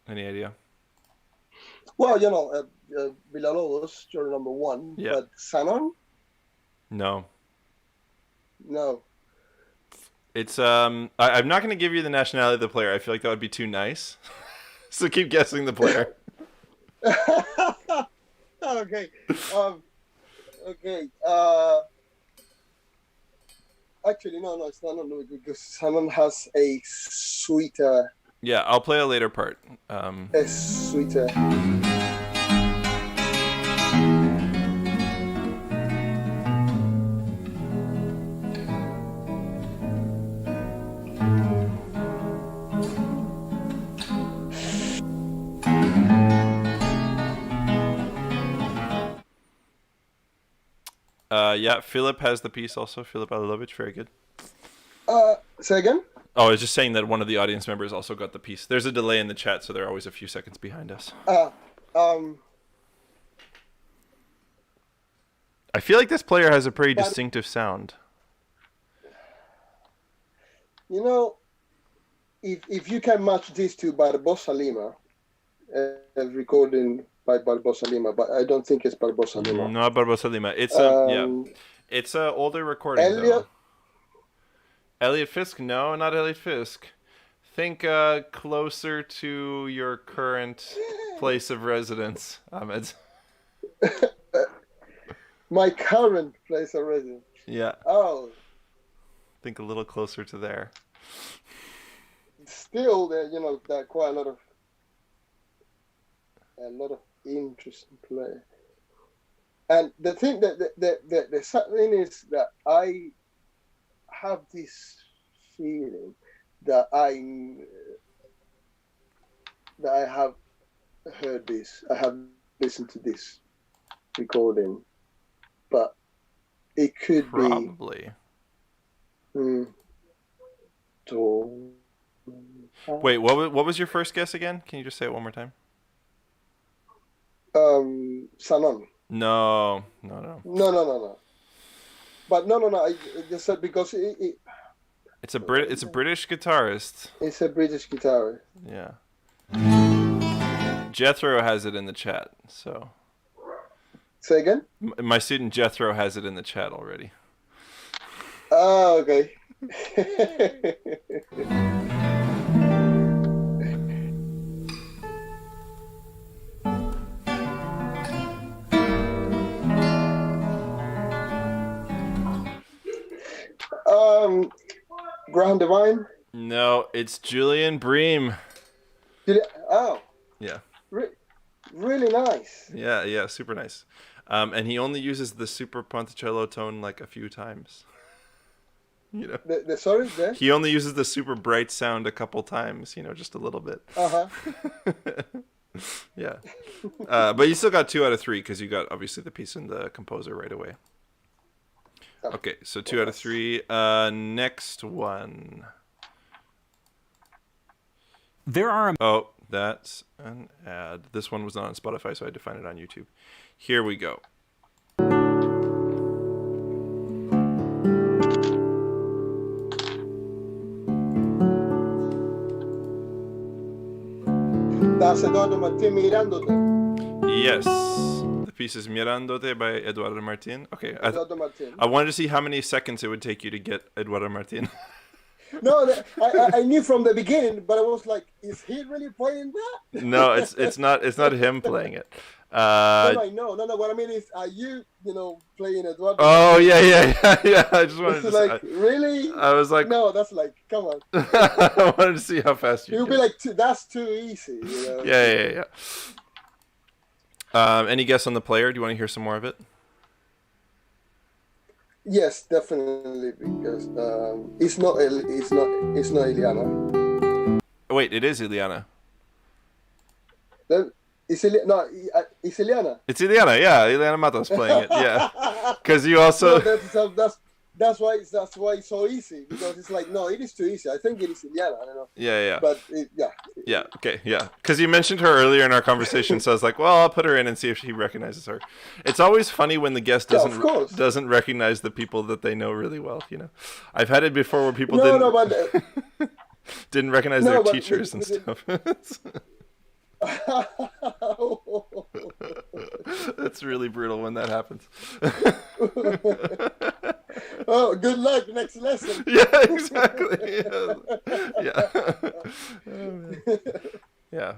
Any idea? Well, Villalobos, you're number 1, Yeah. but Sanon? No. No. It's I'm not going to give you the nationality of the player. I feel like that would be too nice. So keep guessing the player. Okay. Okay. Actually, no, it's not because Sanon has a sweeter. Yeah, I'll play a later part. A sweeter. Yeah, Philip has the piece also. Philip Alilovich, very good. Say again? Oh, I was just saying that one of the audience members also got the piece. There's a delay in the chat, so they're always a few seconds behind us. I feel like this player has a pretty distinctive sound. If you can match this to Barbosa Lima, recording by Barbosa Lima, but I don't think it's Barbosa Lima. Not Barbosa Lima. It's it's a older recording. Elliot. Though. Elliot Fisk? No, not Elliot Fisk. Think closer to your current place of residence, Ahmed. My current place of residence. Yeah. Oh. Think a little closer to there. Still, there are quite a lot of interesting play. And the thing the sad thing is that I have this feeling that I have heard this. I have listened to this recording but it could Probably. be. Do. Wait, what was your first guess again? Can you just say it one more time? Sanon. No. No. But no. I just said because It's a British guitarist. It's a British guitarist. Yeah. Jethro has it in the chat. So. Say again. My student Jethro has it in the chat already. Oh, okay. Graham Devine? No, it's Julian Bream. Oh. Yeah. Really nice. Yeah, super nice. And he only uses the super ponticello tone like a few times. You know. Sorry? He only uses the super bright sound a couple times, just a little bit. Uh-huh. Yeah. But you still got 2 out of 3 because you got obviously the piece and the composer right away. Okay, so 2 out of 3. Next one. Oh, that's an ad. This one was not on Spotify, so I had to find it on YouTube. Here we go. That's Eduardo Martin Mirándote. Yes. The piece is Mirándote by Eduardo Martin. Okay. Eduardo Martin. I wanted to see how many seconds it would take you to get Eduardo Martin. No, I knew from the beginning, but I was like, is he really playing that? No, it's not him playing it. No, I know. No. What I mean is, are you playing Eduardo? Oh yeah. I just wanted to like, really? I was like, no, that's like, come on. I wanted to see how fast you. You'll be like, that's too easy. Yeah. Any guess on the player? Do you want to hear some more of it? Yes, definitely, because it's not Iliana. Wait, it is Iliana. It's Iliana. It's Iliana, yeah. Iliana Matos playing it, yeah. Because you also. No, that's why it's so easy, because it's like, no, it is too easy. I think it is Iliana. I don't know. Yeah. But Yeah. Okay. Yeah. Because you mentioned her earlier in our conversation, so I was like, well, I'll put her in and see if she recognizes her. It's always funny when the guest doesn't recognize the people that they know really well. I've had it before where people didn't recognize their teachers and stuff. That's really brutal when that happens. Oh, good luck next lesson. Yeah, exactly. Yeah. Yeah.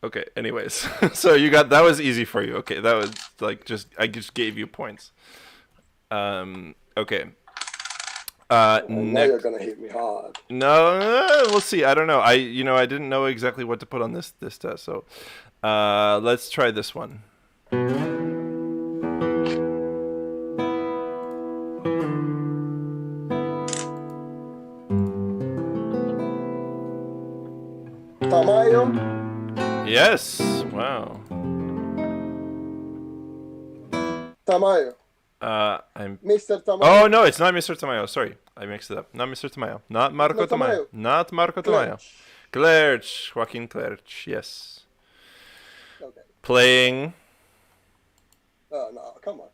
Okay. Anyways, so that was easy for you. Okay, that was like I just gave you points. Okay. Now you're gonna hit me hard. No, we'll see. I don't know. I didn't know exactly what to put on this test. So, let's try this one. Tamayo. Yes. Wow. Tamayo. I'm Mr. Tamayo. Oh no, it's not Mr. Tamayo. Sorry, I mixed it up. Not Mr. Tamayo. Not Marco Tamayo. Not Marco Tamayo. Clerch. Joaquin Clerch. Yes. Okay. Playing. Oh no! Come on.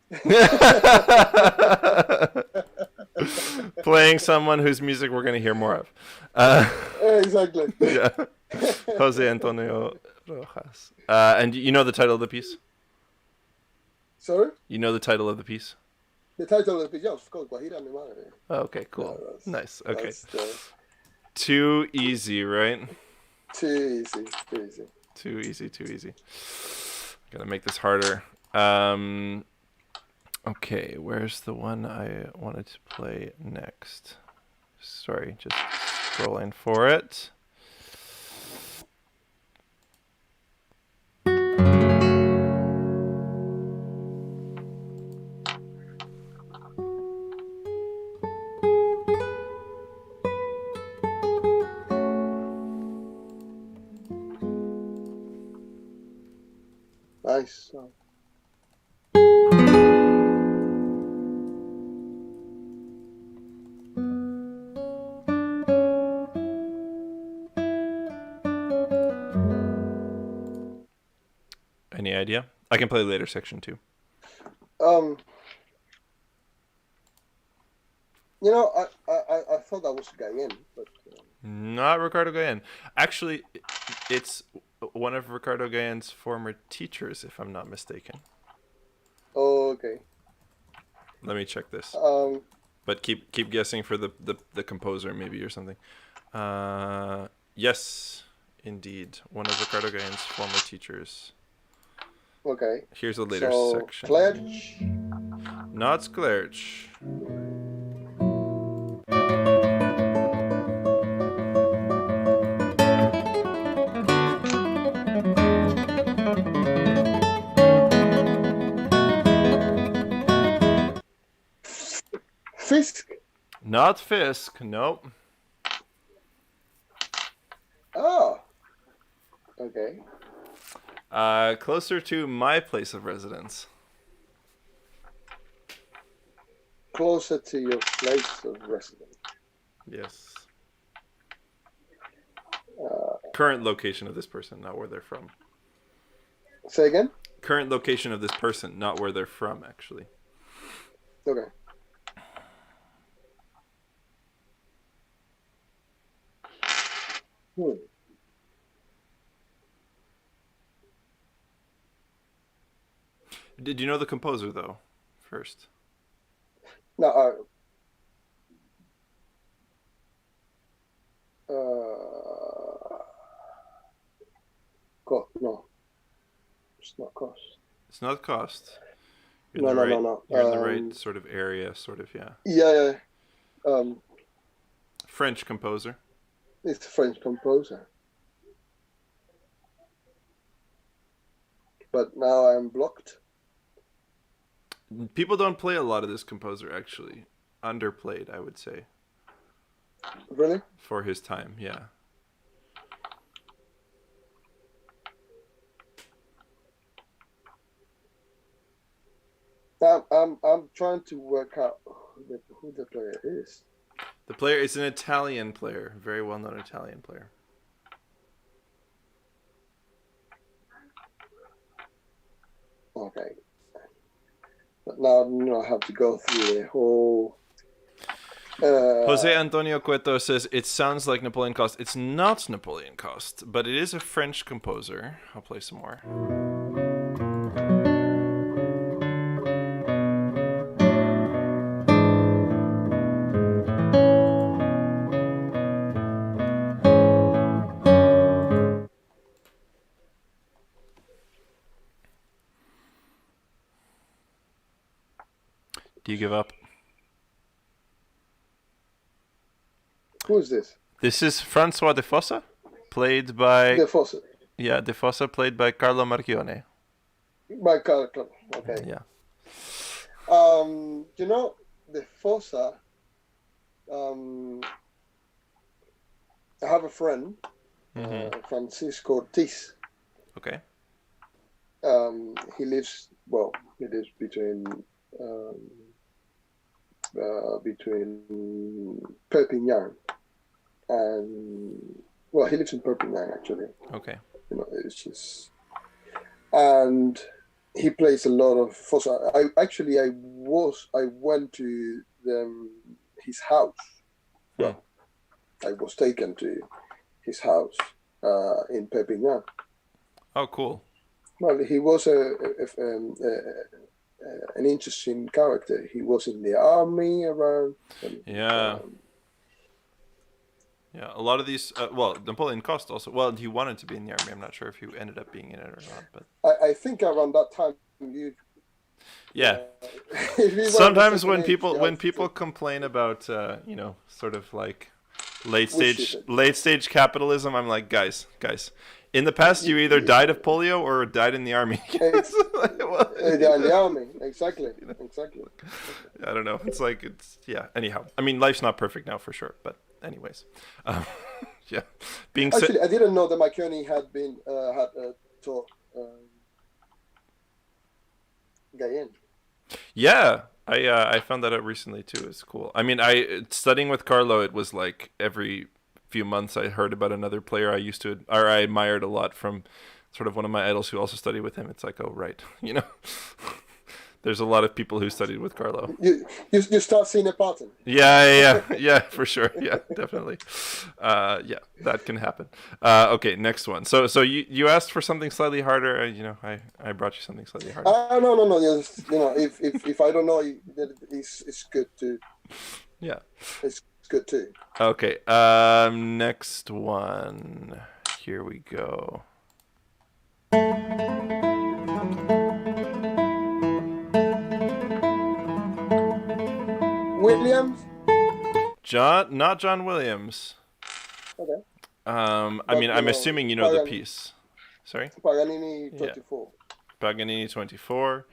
Playing someone whose music we're going to hear more of. Exactly. Yeah. Jose Antonio Rojas. And you know the title of the piece? Sorry? You know the title of the piece? The title of the piece, yeah, of course, Guajira mi madre. Oh, okay, cool. No, nice. Okay. Too easy, right? Too easy. Gotta make this harder. Okay, where's the one I wanted to play next? Sorry, just scrolling for it. Nice. idea? I can play later section too. Um, you know, I thought that was Gayen, but Not Ricardo Gallen. Actually, it's one of Ricardo Gallen's former teachers, if I'm not mistaken. oh, okay. Let me check this. Um, But keep guessing for the composer maybe or something. Yes, indeed, one of Ricardo Gallen's former teachers. okay. Here's a later So section. Pledge. Not Sklerch. Fisk. Not Fisk. Nope. Oh. Okay. Closer to my place of residence. Closer to your place of residence. Yes. Current location of this person, not where they're from. Say again? Current location of this person, not where they're from, actually. Okay. Did you know the composer, though, first? No, no, it's not cost. It's not cost. No. You're in the right sort of area, sort of, yeah. Yeah. French composer. It's a French composer. But now I'm blocked. People don't play a lot of this composer, actually. Underplayed, I would say. Really? For his time, yeah. I'm trying to work out who the player is. The player is an Italian player, very well-known Italian player. Okay. But now I have to go through the whole... Jose Antonio Cueto says, it sounds like Napoleon Cost. It's not Napoleon Cost, but it is a French composer. I'll play some more. Do you give up? Who is this? This is Francois de Fossa, played by... De Fossa. Yeah, de Fossa, played by Carlo Marchione. By Carlo. Okay. Yeah. You know, De Fossa, I have a friend, Francisco Ortiz. Okay. He lives between Perpignan and he lives in Perpignan actually. Okay. You know, it's just, and he plays a lot of Fossa. I went to his house. Well, I was taken to his house in Perpignan. Oh, cool. Well, he was an interesting character. He was in the army around. Yeah. Yeah, a lot of these... Napoleon Cost also... Well, he wanted to be in the army. I'm not sure if he ended up being in it or not, but... I think around that time, you... Yeah. Sometimes when people complain about, sort of like late stage capitalism, I'm like, guys... In the past, you either died of polio or died in the army. Died in the army, exactly. I don't know. Anyhow, I mean, life's not perfect now for sure, but anyways, yeah. Actually, I didn't know that Marchione had taught Gayen. Yeah, I found that out recently too. It's cool. I mean, studying with Carlo, it was like every few months I heard about another player I admired a lot from sort of one of my idols who also studied with him, it's like, oh right, there's a lot of people who studied with Carlo. You start seeing a pattern. Yeah, for sure. Yeah, definitely. Yeah, that can happen. Okay, next one. So you asked for something slightly harder. I brought you something slightly harder. No. If I don't know, it's good to. Yeah. It's good too. Okay. Next one. Here we go. Williams. Not John Williams. Okay. I'm assuming you know the piece. Sorry? Paganini 24. Yeah. Paganini 24.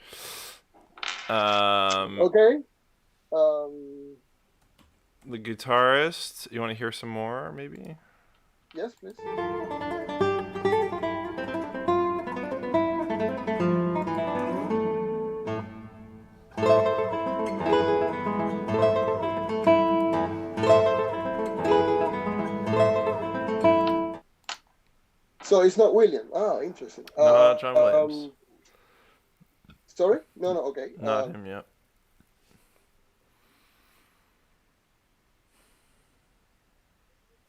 Okay. The guitarist. You want to hear some more, maybe? Yes, please. So it's not William. Interesting. No, John Williams. Sorry? No, okay. Not him, yeah.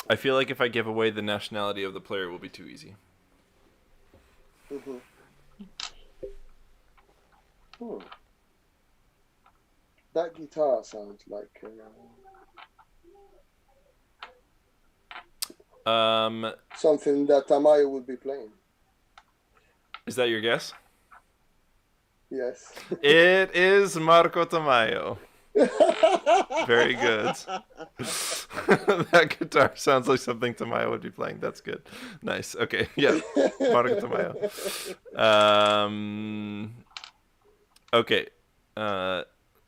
I feel like if I give away the nationality of the player, it will be too easy. Mm-hmm. That guitar sounds like... something that Tamayo would be playing. Is that your guess? Yes. It is Marco Tamayo. Very good. That guitar sounds like something Tamayo would be playing. That's good. Nice. Okay. Yeah. Marco Tamayo. Okay.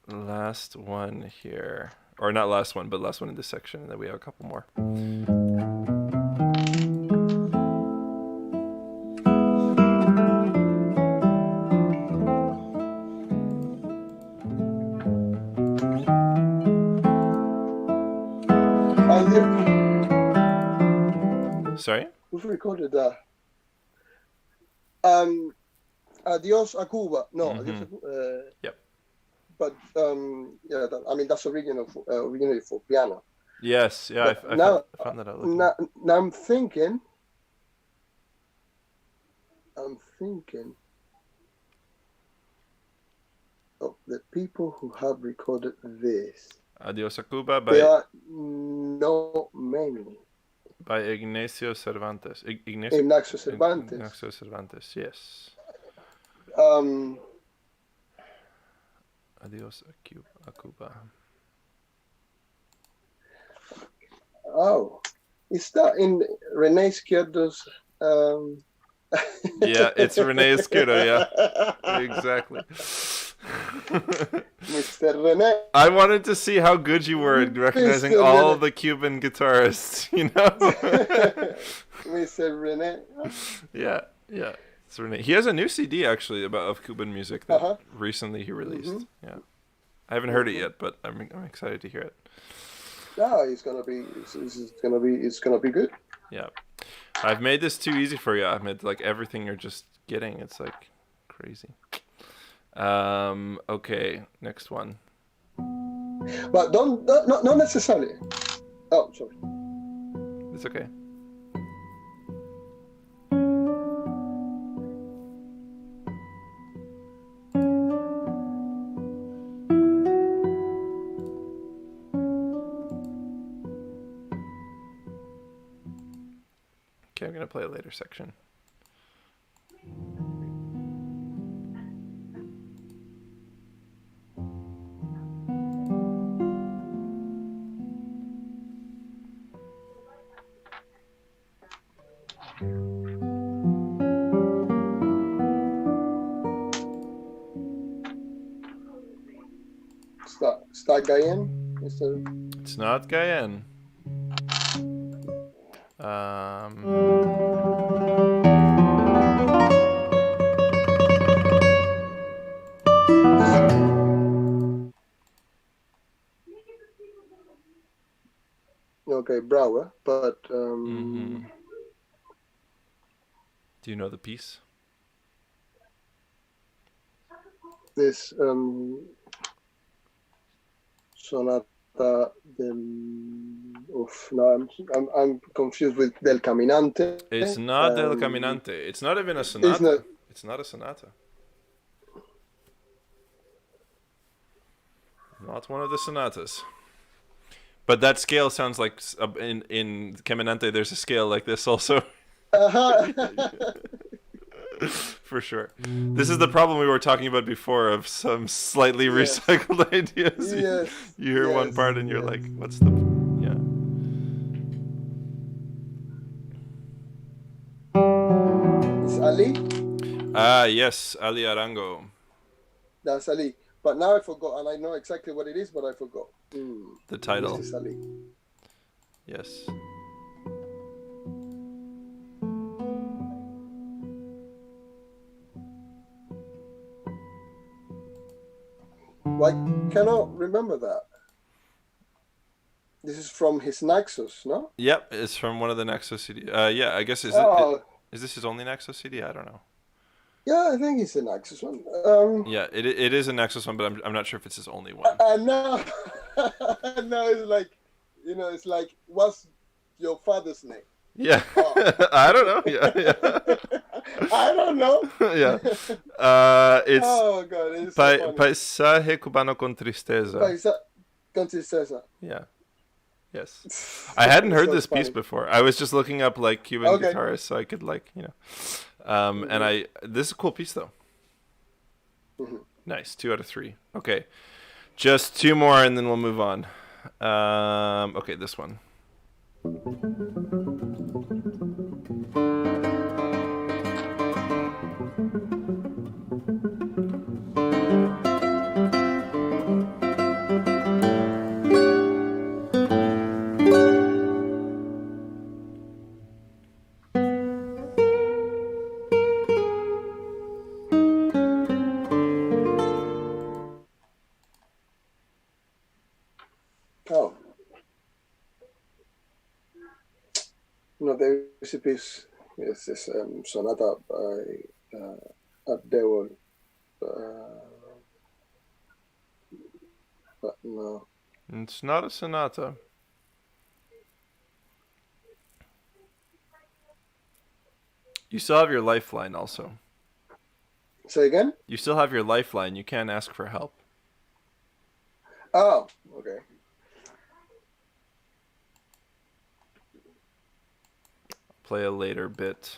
Last one here. Or not last one, but last one in this section, and then we have a couple more. Sorry? Who's recorded that? Adios a Cuba. No, Adios a Cuba. Yep. But that's originally for piano. Yes, yeah, I found that out. Now I'm thinking of the people who have recorded this. Adios a Cuba There are not many. By Ignacio Cervantes. Ignacio Cervantes. Ignacio Cervantes, yes. Adios a Cuba. Oh, is that in René Izquierdo's? Yeah, it's René Izquierdo. Yeah, exactly. Mr. René. I wanted to see how good you were at recognizing Mr. all René. the Cuban guitarists. Mr. René. Yeah. It's René. He has a new CD actually of Cuban music that recently he released. Mm-hmm. Yeah, I haven't heard it yet, but I'm excited to hear it. Yeah, it's gonna be good. Yeah, I've made this too easy for you, Ahmed. Like everything you're just getting, it's like crazy. Okay, next one. But not necessarily. Oh, sorry. It's okay. Okay, I'm gonna play a later section. Start Guyenne? It's not Guyenne. Okay, Brouwer, but Do you know the piece? This sonata del. Oof, no, I'm confused with Del Caminante. It's not Del Caminante. It's not even a It's not. sonata. It's not a sonata. Not one of the sonatas. But that scale sounds like in Caminante. There's a scale like this also. For sure. This is the problem we were talking about before of some slightly recycled ideas. Yes. You hear one part and you're like, what's the... Yeah. It's Ali? Yes, Ali Arango. That's Ali. But now I forgot, and I know exactly what it is, but I forgot. The title. This is Ali. Yes. I cannot remember that. This is from his Naxos, no? Yep, it's from one of the Naxos CD. Yeah, I guess is this his only Naxos CD? I don't know. Yeah, I think it's a Naxos one. Yeah, it is a Naxos one, but I'm not sure if it's his only one. No, no, it's like, it's like, what's your father's name? Yeah, I don't know. Yeah. I don't know. Yeah, it's. Oh God, it's so funny. Paisaje cubano con tristeza. Con tristeza. Yeah. Yes. I hadn't heard so this piece before. I was just looking up like Cuban guitarists so I could and this is a cool piece though. Mm-hmm. Nice. 2 out of 3. Okay. Just 2 more and then we'll move on. Okay, this one. Oh. No, there's a piece. Yes, this sonata by Abdewol. But no. It's not a sonata. You still have your lifeline also. Say again? You still have your lifeline. You can't ask for help. Oh, okay. Play a later bit.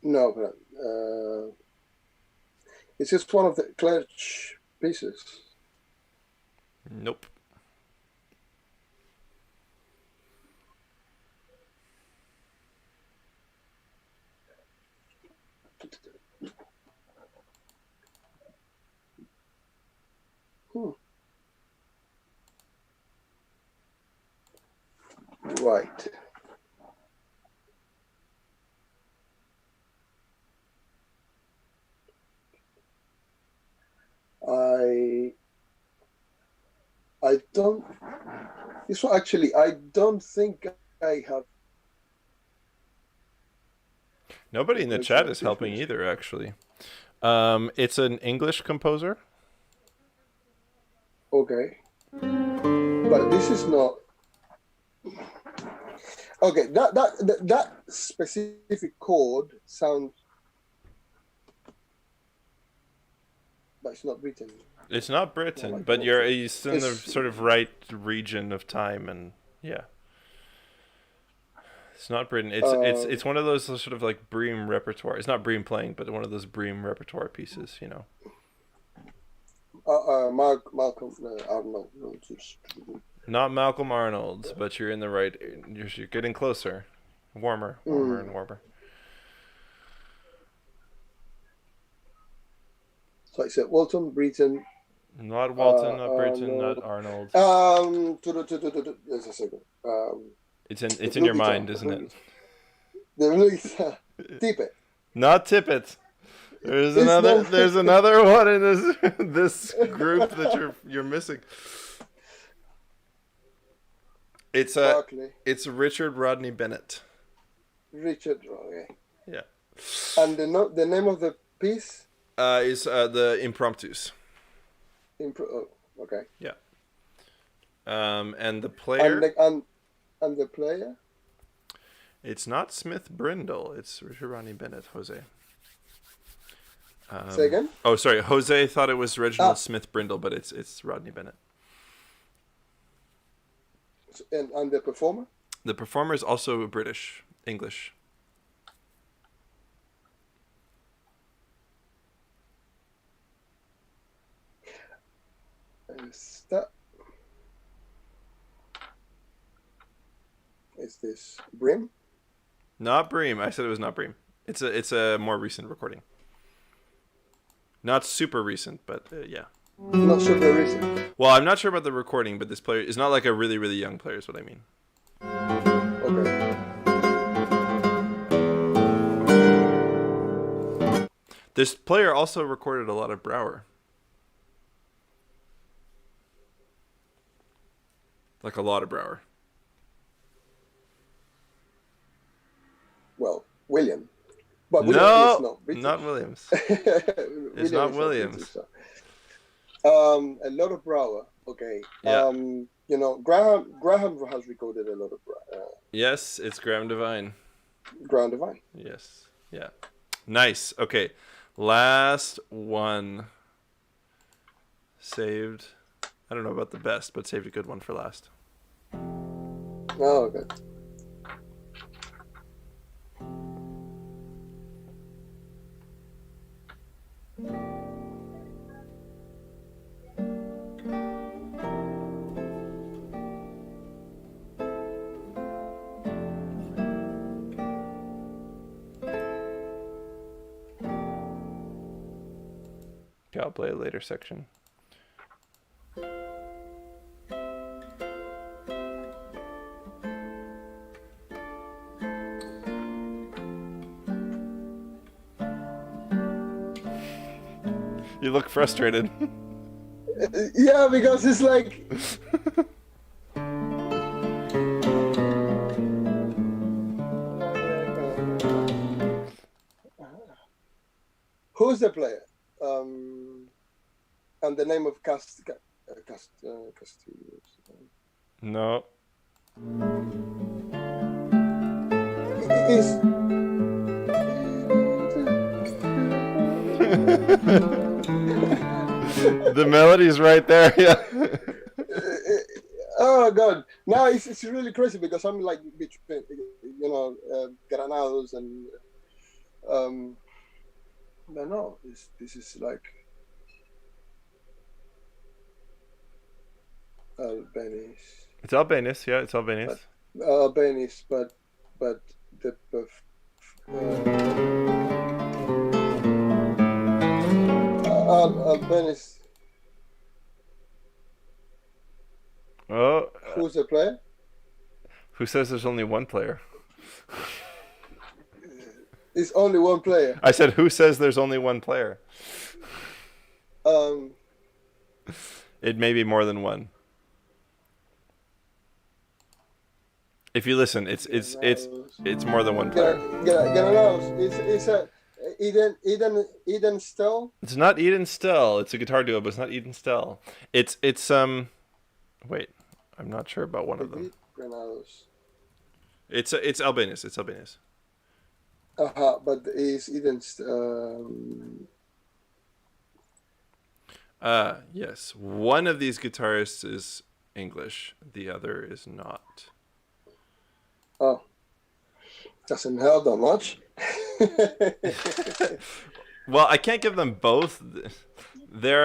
No, but it's just one of the clutch pieces. Nope. Right. I don't. This one actually, I don't think I have. Nobody in the chat is helping either, actually. It's an English composer. Okay. But this is not. Okay, that specific chord sounds. But it's not written. It's not Britain, but it's in the sort of right region of time, and yeah. It's not Britain. It's one of those sort of like Bream repertoire. It's not Bream playing, but one of those Bream repertoire pieces, you know. Malcolm Arnold. Not Malcolm Arnold, but you're in the right. You're getting closer, warmer and warmer. So I said Walton, Britain. Not Walton, not Britain, not Arnold. Just a second. It's in your mind, isn't it? The blue guitar. Tippett. Not Tippett. There's It's another. not. There's another one in this this group that you're missing. Barkley. It's Richard Rodney Bennett. Richard. Okay. Yeah. And the name of the piece? Is the Impromptus. Okay. Yeah. And the player. And the player? It's not Smith Brindle. It's Richard Rodney Bennett. Jose. Say again? Oh, sorry. Jose thought it was Reginald Smith Brindle, but it's Rodney Bennett. And the performer? The performer is also British, English. Is this Brim? Not Bream. I said it was not Bream. It's a more recent recording. Not super recent, but yeah. Not super recent. Well, I'm not sure about the recording, but this player is not like a really, really young player is what I mean. Okay. This player also recorded a lot of Brouwer. Like a lot of Brouwer. Well, William. But no, not Williams. It's not Williams. British, so. A lot of Brouwer. Okay. Yeah. Graham has recorded a lot of Brouwer. Yes, it's Graham Devine. Graham Devine. Yes. Yeah. Nice. Okay. Last one. Saved. I don't know about the best, but saved a good one for last. Oh, okay. Okay, I'll play a later section. You look frustrated. Yeah, because it's like... Who's the player? And the name of Castillo. No. Is... The melody's right there, yeah. Oh God! Now it's really crazy because I'm like between Granados and no, this is like Albanese. It's Albanese, yeah, it's Albanese. Albanese, but the Albanese. Oh. Who's the player? Who says there's only one player? It's only one player. I said, who says there's only one player? It may be more than one. If you listen, it's more than one player. It's a Eden Stell. It's not Eden Stell. It's a guitar duo, but it's not Eden Stell. It's wait, I'm not sure about one of them. Granados. It's Albanese. It's Albanese. But is Eden yes. One of these guitarists is English. The other is not. Oh. Doesn't help that much. Well, I can't give them both. They're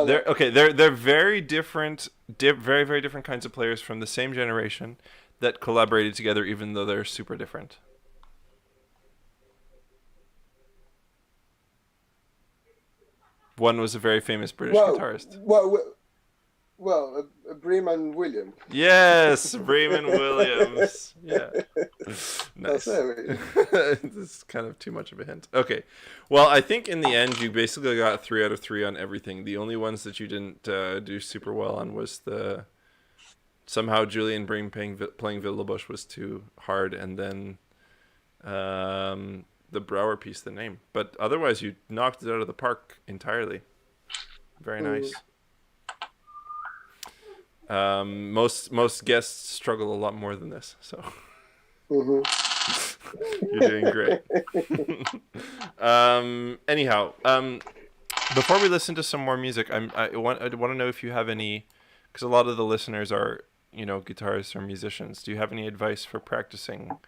they're okay. They're very different, very very different kinds of players from the same generation that collaborated together, even though they're super different. One was a very famous British guitarist. well, Bremen William. Yes, Bremen Williams. Yeah. That's Nice. it. This is kind of too much of a hint. Okay. Well, I think in the end you basically got 3 out of 3 on everything. The only ones that you didn't do super well on was the somehow Julian Bream playing Villebush was too hard, and then the Brower piece, the name. But otherwise, you knocked it out of the park entirely. Very Mm. nice. Most guests struggle a lot more than this, so Hmm. you're doing great. Anyhow, before we listen to some more music, I want to know if you have any, because a lot of the listeners are guitarists or musicians. Do you have any advice for practicing,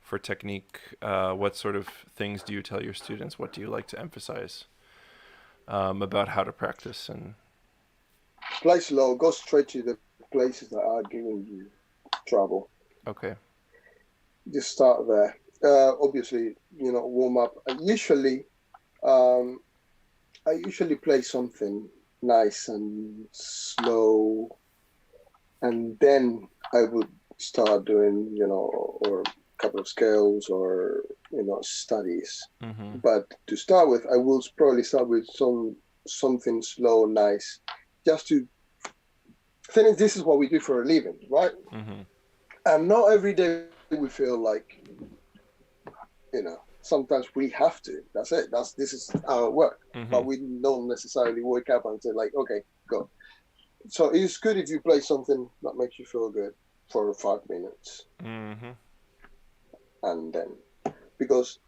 for technique? What sort of things do you tell your students? What do you like to emphasize about how to practice? And Play slow. Go straight to the places that are giving you trouble. okay, Just start there. Obviously, warm up. Um, I usually play something nice and slow, and then I would start doing, or a couple of scales or studies. mm-hmm. But to start with, I will probably start with something slow, nice, just to finish. This is what we do for a living, right? Mm-hmm. And not every day we feel like, sometimes we have to. That's it. This is our work. Mm-hmm. But we don't necessarily wake up and say like, okay, go. So it's good if you play something that makes you feel good for 5 minutes, Mm-hmm. and then because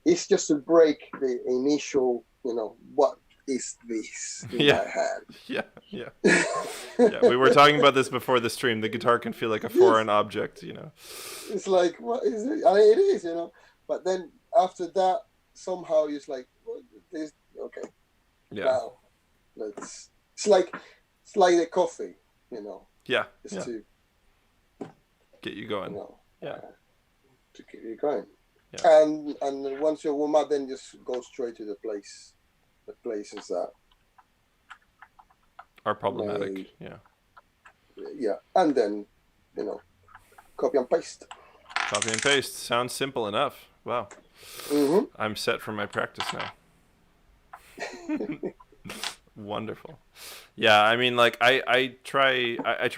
it's just to break the initial, what is this in Yeah. my hand? Yeah. Yeah, we were talking about this before the stream. The guitar can feel like a foreign object, It's like, what is it? I mean, it is, But then after that, somehow it's like, what is okay? Yeah. Now, it's like the coffee, Yeah. just Yeah. to Get you going. Yeah. To keep you going. Yeah. And once you're warm up, then just go straight to the places that Are problematic. Yeah. Yeah, and then copy and paste. Copy and paste. Sounds simple enough. Wow. Mm-hmm. I'm set for my practice now. Wonderful. Yeah, I mean, like I try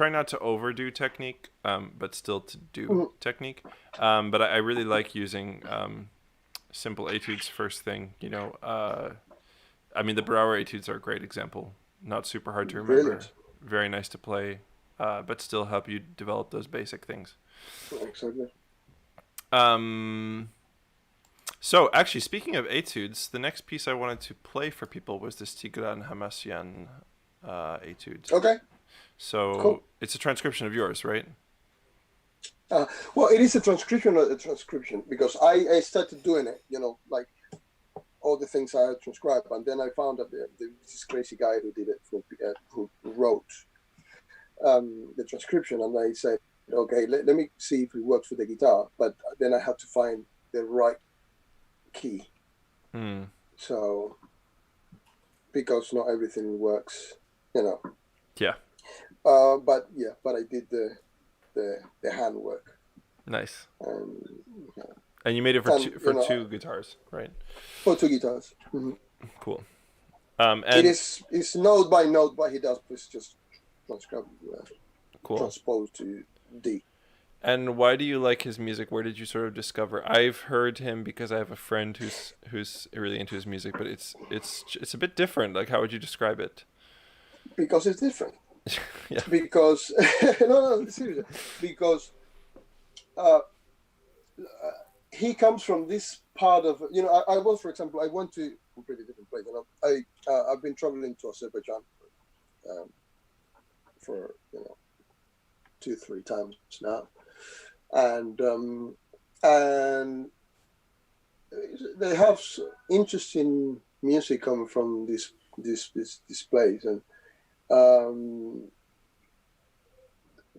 not to overdo technique, but still to do technique. But I really like using simple etudes first thing. I mean, the Brouwer etudes are a great example. Not super hard to remember. Brilliant. Very nice to play, but still help you develop those basic things. Exactly. So, actually, speaking of etudes, the next piece I wanted to play for people was this Tigran Hamasyan etude. Okay. So, Cool. It's a transcription of yours, right? Well, it is a transcription of a transcription because I started doing it, like all the things I had transcribed, and then I found that this crazy guy who did it, who wrote the transcription, and I said, okay, let me see if it works for the guitar, but then I had to find the right key. So, because not everything works, Yeah. But I did the handwork. Nice. Yeah. And you made it for two guitars, right? For 2 guitars. Mm-hmm. Cool. And it's note by note, but he does just cool. transpose to D. And why do you like his music? Where did you sort of discover? I've heard him because I have a friend who's really into his music, but it's a bit different. Like, how would you describe it? Because it's different. Yeah. Because no, seriously. Because he comes from this part of I was, for example, I went to a completely different place. I've been traveling to Azerbaijan for 2-3 times now, and they have interesting music coming from this place, and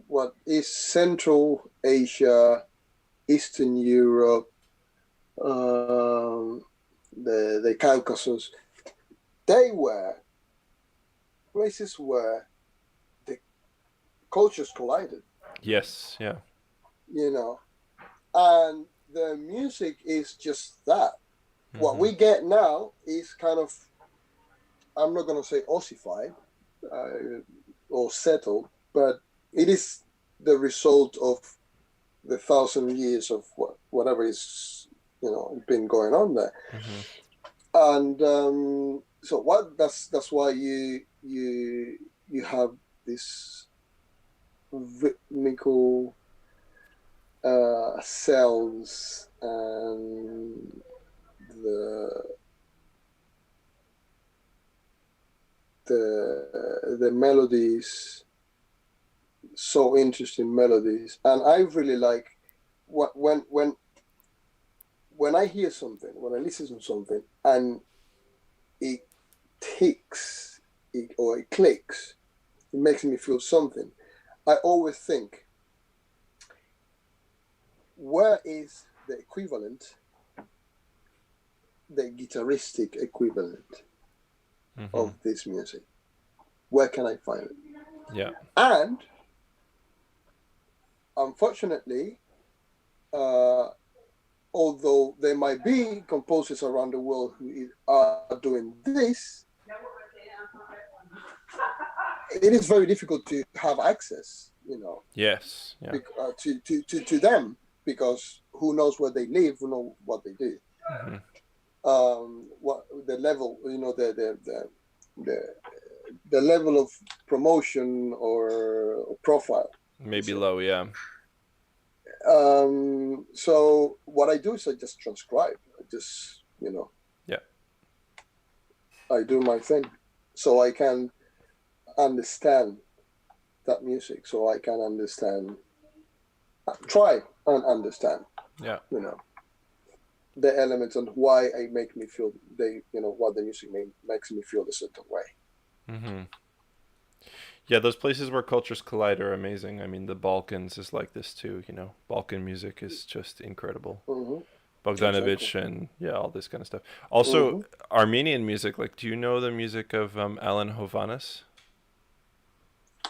what is Central Asia, Eastern Europe, the Caucasus, they were places where cultures collided, Yes. Yeah. you know, and the music is just that. What Hmm. we get now is kind of, I'm not going to say ossified uh, or settled, but it is the result of the 1,000 years of whatever is, been going on there. Hmm. And so what that's why you have this rhythmical cells and the the melodies, so interesting melodies. And I really like what when I hear something, when I listen to something and it ticks or it clicks, it makes me feel something. I always think, where is the equivalent, the guitaristic equivalent Hmm. of this music? Where can I find it? Yeah. And unfortunately, uh, although there might be composers around the world who are doing this, it is very difficult to have access, Yes. Yeah. to them, because who knows where they live, who know what they do, Hmm. what the level, the the level of promotion or profile. Maybe low. Yeah. So what I do is I just transcribe. I just, Yeah. I do my thing, so I can understand that music, so I can understand, try and understand, Yeah. the elements and why I make me feel what the music makes me feel a certain way. Hmm. Yeah, those places where cultures collide are amazing. I mean, the Balkans is like this too. Balkan music is just incredible. Mm-hmm. Exactly. Bogdanovich and yeah, all this kind of stuff. Also, Mm-hmm. Armenian music. Like, do you know the music of Alan Hovanes?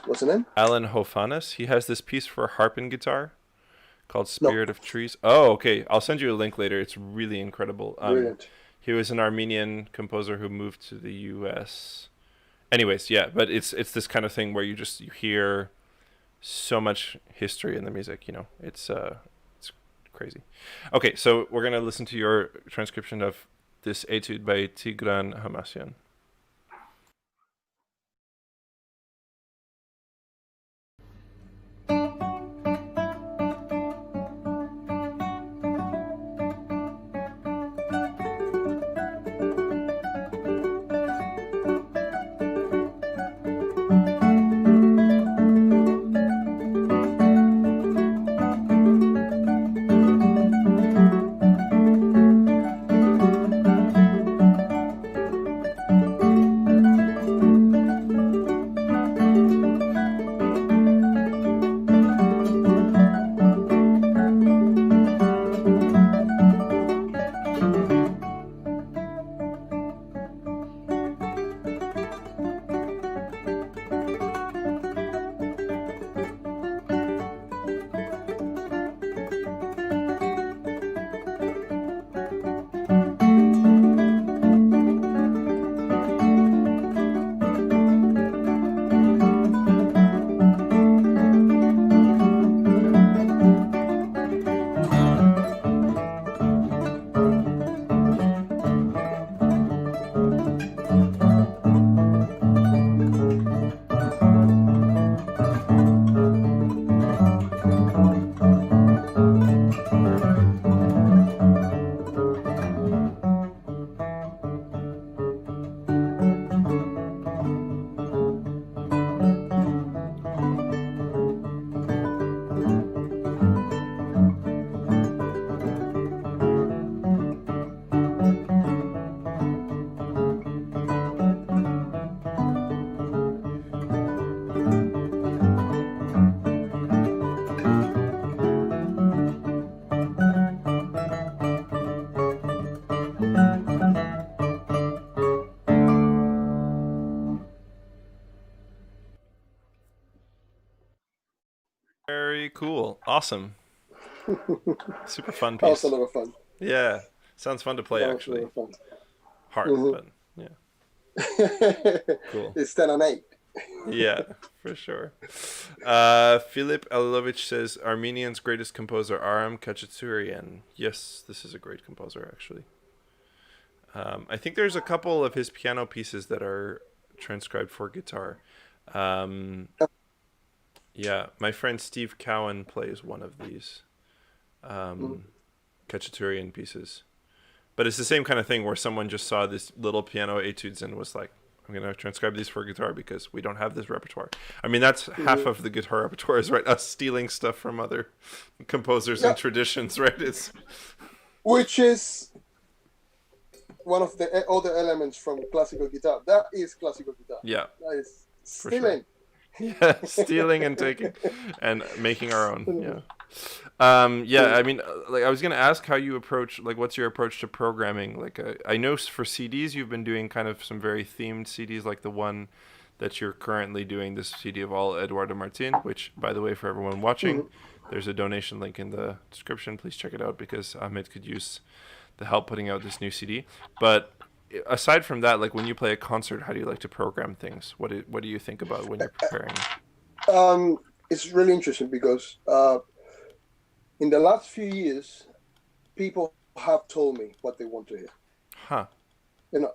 What's the name? Alan Hovanes. He has this piece for harp and guitar called No. "Spirit of Trees." Oh, okay. I'll send you a link later. It's really incredible. Brilliant. He was an Armenian composer who moved to the U.S. Anyways, yeah, but it's this kind of thing where you hear so much history in the music. It's crazy. Okay, so we're gonna listen to your transcription of this etude by Tigran Hamasyan. Awesome. Super fun That was a piece. lot of fun. Yeah. Sounds fun to play That was a actually. lot of fun. Hard, Hmm. but yeah. Cool. It's 10 and 8. Yeah, for sure. Filip Alilovich says Armenian's greatest composer Aram Khachaturian. Yes, this is a great composer actually. I think there's a couple of his piano pieces that are transcribed for guitar. Um, yeah, my friend Steve Cowan plays one of these Mm. Khachaturian pieces. But it's the same kind of thing where someone just saw this little piano etudes and was like, I'm going to transcribe these for guitar because we don't have this repertoire. I mean, that's half Mhm. of the guitar repertoire is, right? Us stealing stuff from other composers Yeah, and traditions, right? It's, which is one of the other elements from classical guitar. That is classical guitar. yeah, That is for sure. stealing. Yeah, stealing and taking and making our own. Yeah. Yeah, I mean, like I was gonna ask how you approach, like, what's your approach to programming? Like, I know for CDs you've been doing kind of some very themed CDs, like the one that you're currently doing, this CD of all Eduardo Martin. Which, by the way, for everyone watching, Mhm. there's a donation link in the description. Please check it out because Ahmed could use the help putting out this new CD. But aside from that, like when you play a concert, how do you like to program things? What do you think about when you're preparing? Um, it's really interesting because in the last few years, people have told me what they want to hear. Huh.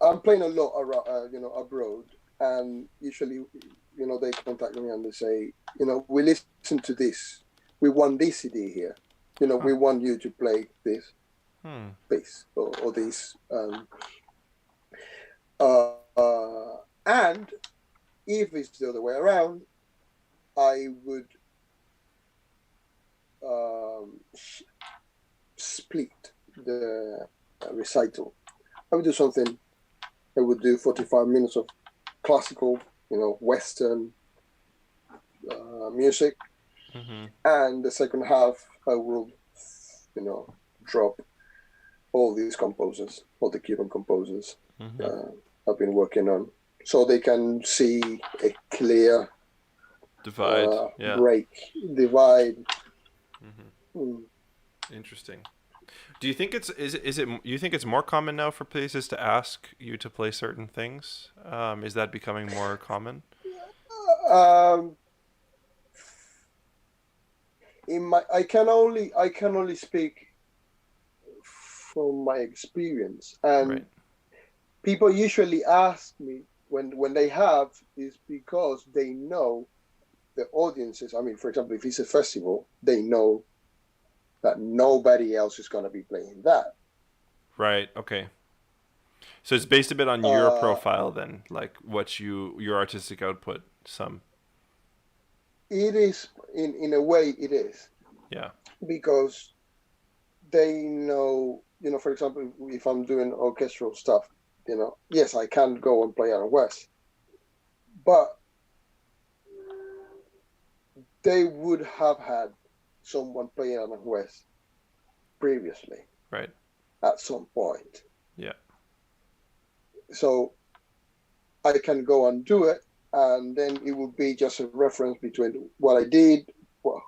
I'm playing a lot around, abroad, and usually, they contact me and they say, we listen to this. We want this CD here. Huh. We want you to play this Hmm. piece or this. Uh, uh, and if it's the other way around, I would split the recital. I would do something. I would do 45 minutes of classical, Western music, Mm-hmm. and the second half I will, drop all these composers, all the Cuban composers Mm-hmm. I've been working on, so they can see a clear Divide. Yeah. break, divide. Mm-hmm. Mm. Interesting. Do you think you think it's more common now for places to ask you to play certain things? Is that becoming more common? Um, I can only speak from my experience, and Right. people usually ask me when they have is because they know the audiences. I mean, for example, if it's a festival, they know that nobody else is going to be playing that. Right. Okay. So it's based a bit on your Uh, profile then, like your artistic output. Some. it is in a way it is Yeah. because they know. For example, if I'm doing orchestral stuff, yes, I can go and play Alan West, but they would have had someone play Alan West previously Right. at some point. Yeah. So I can go and do it, and then it would be just a reference between what I did, what,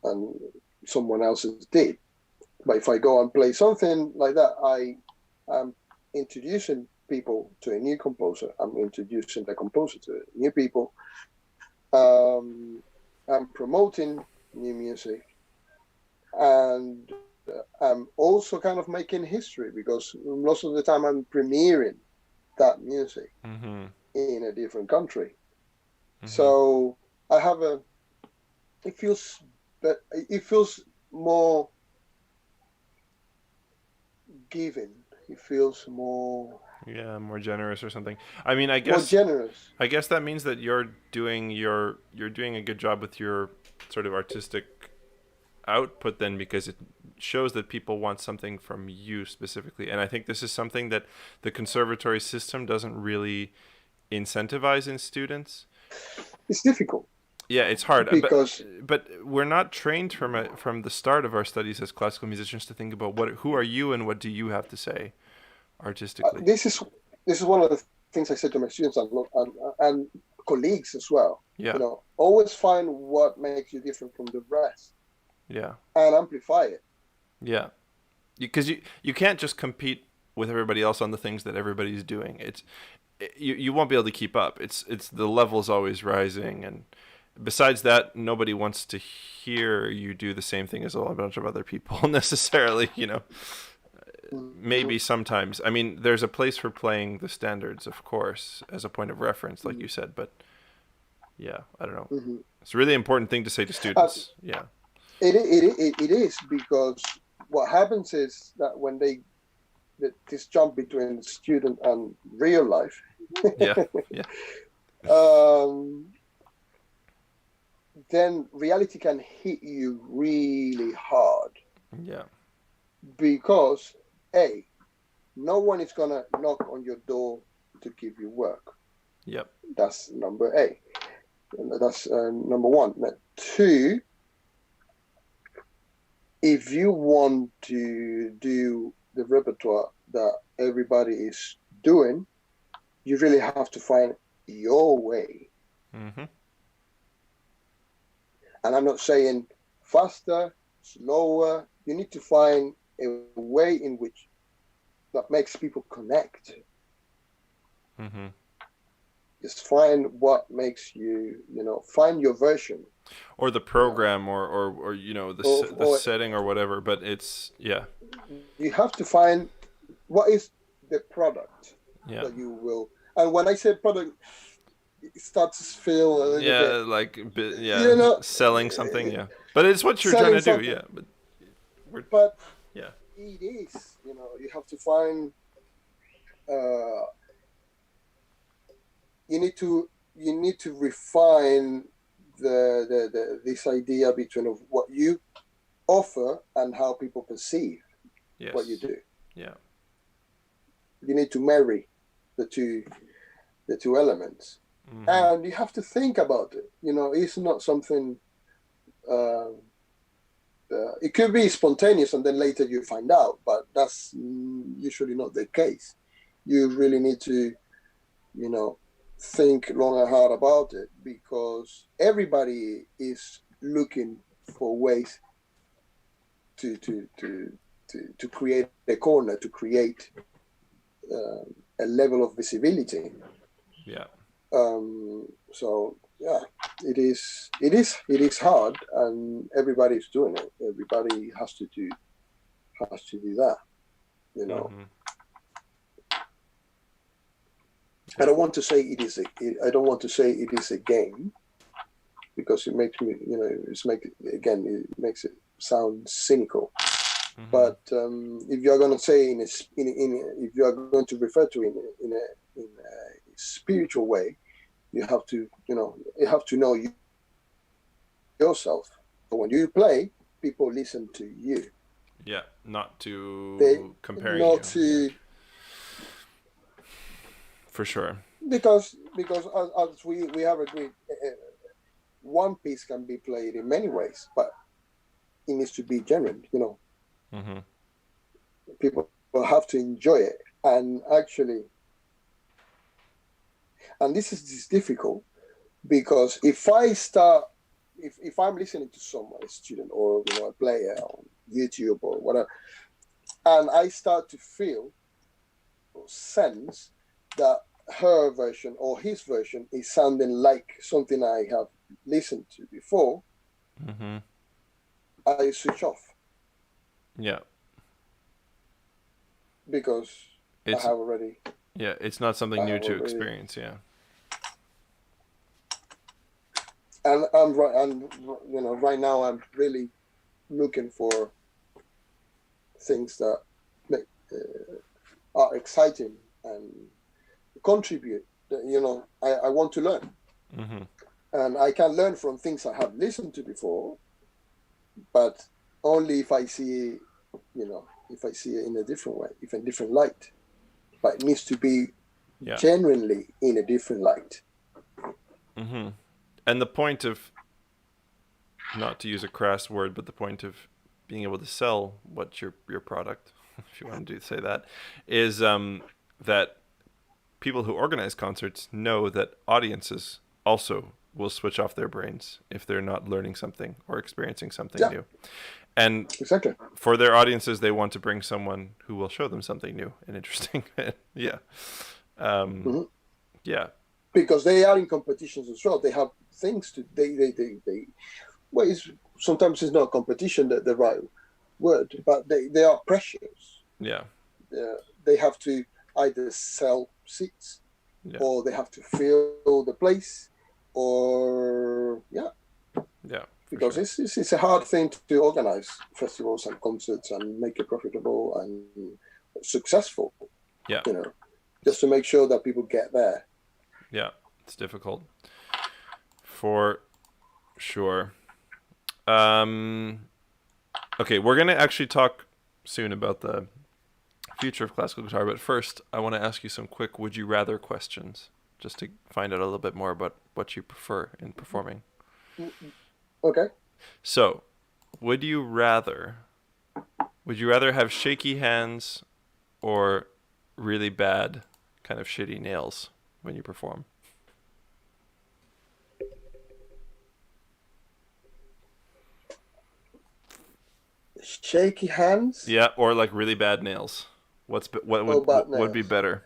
and someone else's did. But if I go and play something like that, I am introducing people to a new composer. I'm introducing the composer to new people. I'm promoting new music, and I'm also kind of making history because most of the time I'm premiering that music Mm-hmm. in a different country. Mm-hmm. So I have it feels it feels more giving. It feels Yeah, more generous or something. I mean, more generous. I guess that means that you're doing a good job with your sort of artistic output then, because it shows that people want something from you specifically. And I think this is something that the conservatory system doesn't really incentivize in students. It's difficult Yeah, it's hard, because but we're not trained from the start of our studies as classical musicians to think about who are you and what do you have to say artistically. this is one of the things I say to my students and colleagues as well. Yeah. You know, always find what makes you different from the rest Yeah. and amplify it. Yeah. Because you can't just compete with everybody else on the things that everybody's doing. You won't be able to keep up. It's the level's always rising, and besides that, nobody wants to hear you do the same thing as a whole bunch of other people necessarily. You know, maybe sometimes. I mean, there's a place for playing the standards, of course, as a point of reference, like you said. But yeah, I don't know. Mm-hmm. It's a really important thing to say to students. Yeah. It is because what happens is that when this jump between the student and real life, Yeah. Yeah. um, then reality can hit you really hard Yeah. because no one is gonna knock on your door to give you work. Yep. That's number A. That's number one. Now, two, if you want to do the repertoire that everybody is doing, you really have to find your way. Mm-hmm. And I'm not saying faster, slower. You need to find a way in which that makes people connect. Mm-hmm. Just find what makes find your version. Or the program, or you know, the setting or whatever. But it's You have to find what is the product that you will. And when I say product, it starts to feel a little bit, selling something. Yeah, but it's what you're trying to do. Yeah, but yeah, it is. You have to find. You need to refine this idea between of what you offer and how people perceive what you do. Yeah. You need to marry the two elements, and you have to think about it. It's not something. It could be spontaneous, and then later you find out, but that's usually not the case. You really need to, think long and hard about it, because everybody is looking for ways to create a corner, to create a level of visibility. Yeah. So yeah, it is hard, and everybody's doing it. Everybody has to do that. Mm-hmm. I don't want to say it is a game, because it makes me, it makes it sound cynical. Mm-hmm. But if you are going to say if you are going to refer to it in a spiritual way, you have to know yourself. But when you play, people listen to you. Yeah, not to compare you. Not to. Yeah. For sure. Because as we have agreed, one piece can be played in many ways, but it needs to be genuine. Mm-hmm. People will have to enjoy it, and actually, and this is difficult, because if I'm listening to someone, a student or a player on YouTube or whatever, and I start to feel or sense that her version or his version is sounding like something I have listened to before, mm-hmm. I switch off. Yeah. Because I have already. Yeah, it's not something new to experience. Yeah. And I'm right, and right now I'm really looking for things that are exciting and contribute. I want to learn, mm-hmm. and I can learn from things I have listened to before, but only if I see it in a different way, if in a different light. But it needs to be genuinely in a different light. Mm-hmm. And the point of, not to use a crass word, but the point of being able to sell what your product, if you want to say that, is that people who organize concerts know that audiences also will switch off their brains if they're not learning something or experiencing something Yeah, new. And exactly. for their audiences, they want to bring someone who will show them something new and interesting. Yeah. Hmm. Yeah. Because they are in competitions as well. They have things to they well, sometimes it's not competition that the right word, but they are pressures. Yeah. They have to either sell seats, Yeah. or they have to fill the place, or Yeah. because Sure. it's a hard thing to organize festivals and concerts and make it profitable and successful. Yeah. Just to make sure that people get there. Yeah. It's difficult. For sure. Okay, we're going to actually talk soon about the future of classical guitar, but first I want to ask you some quick would you rather questions just to find out a little bit more about what you prefer in performing. Okay. So, would you rather have shaky hands or really bad kind of shitty nails when you perform? Shaky hands. Yeah, or like really bad nails. What Bad would be nails. better?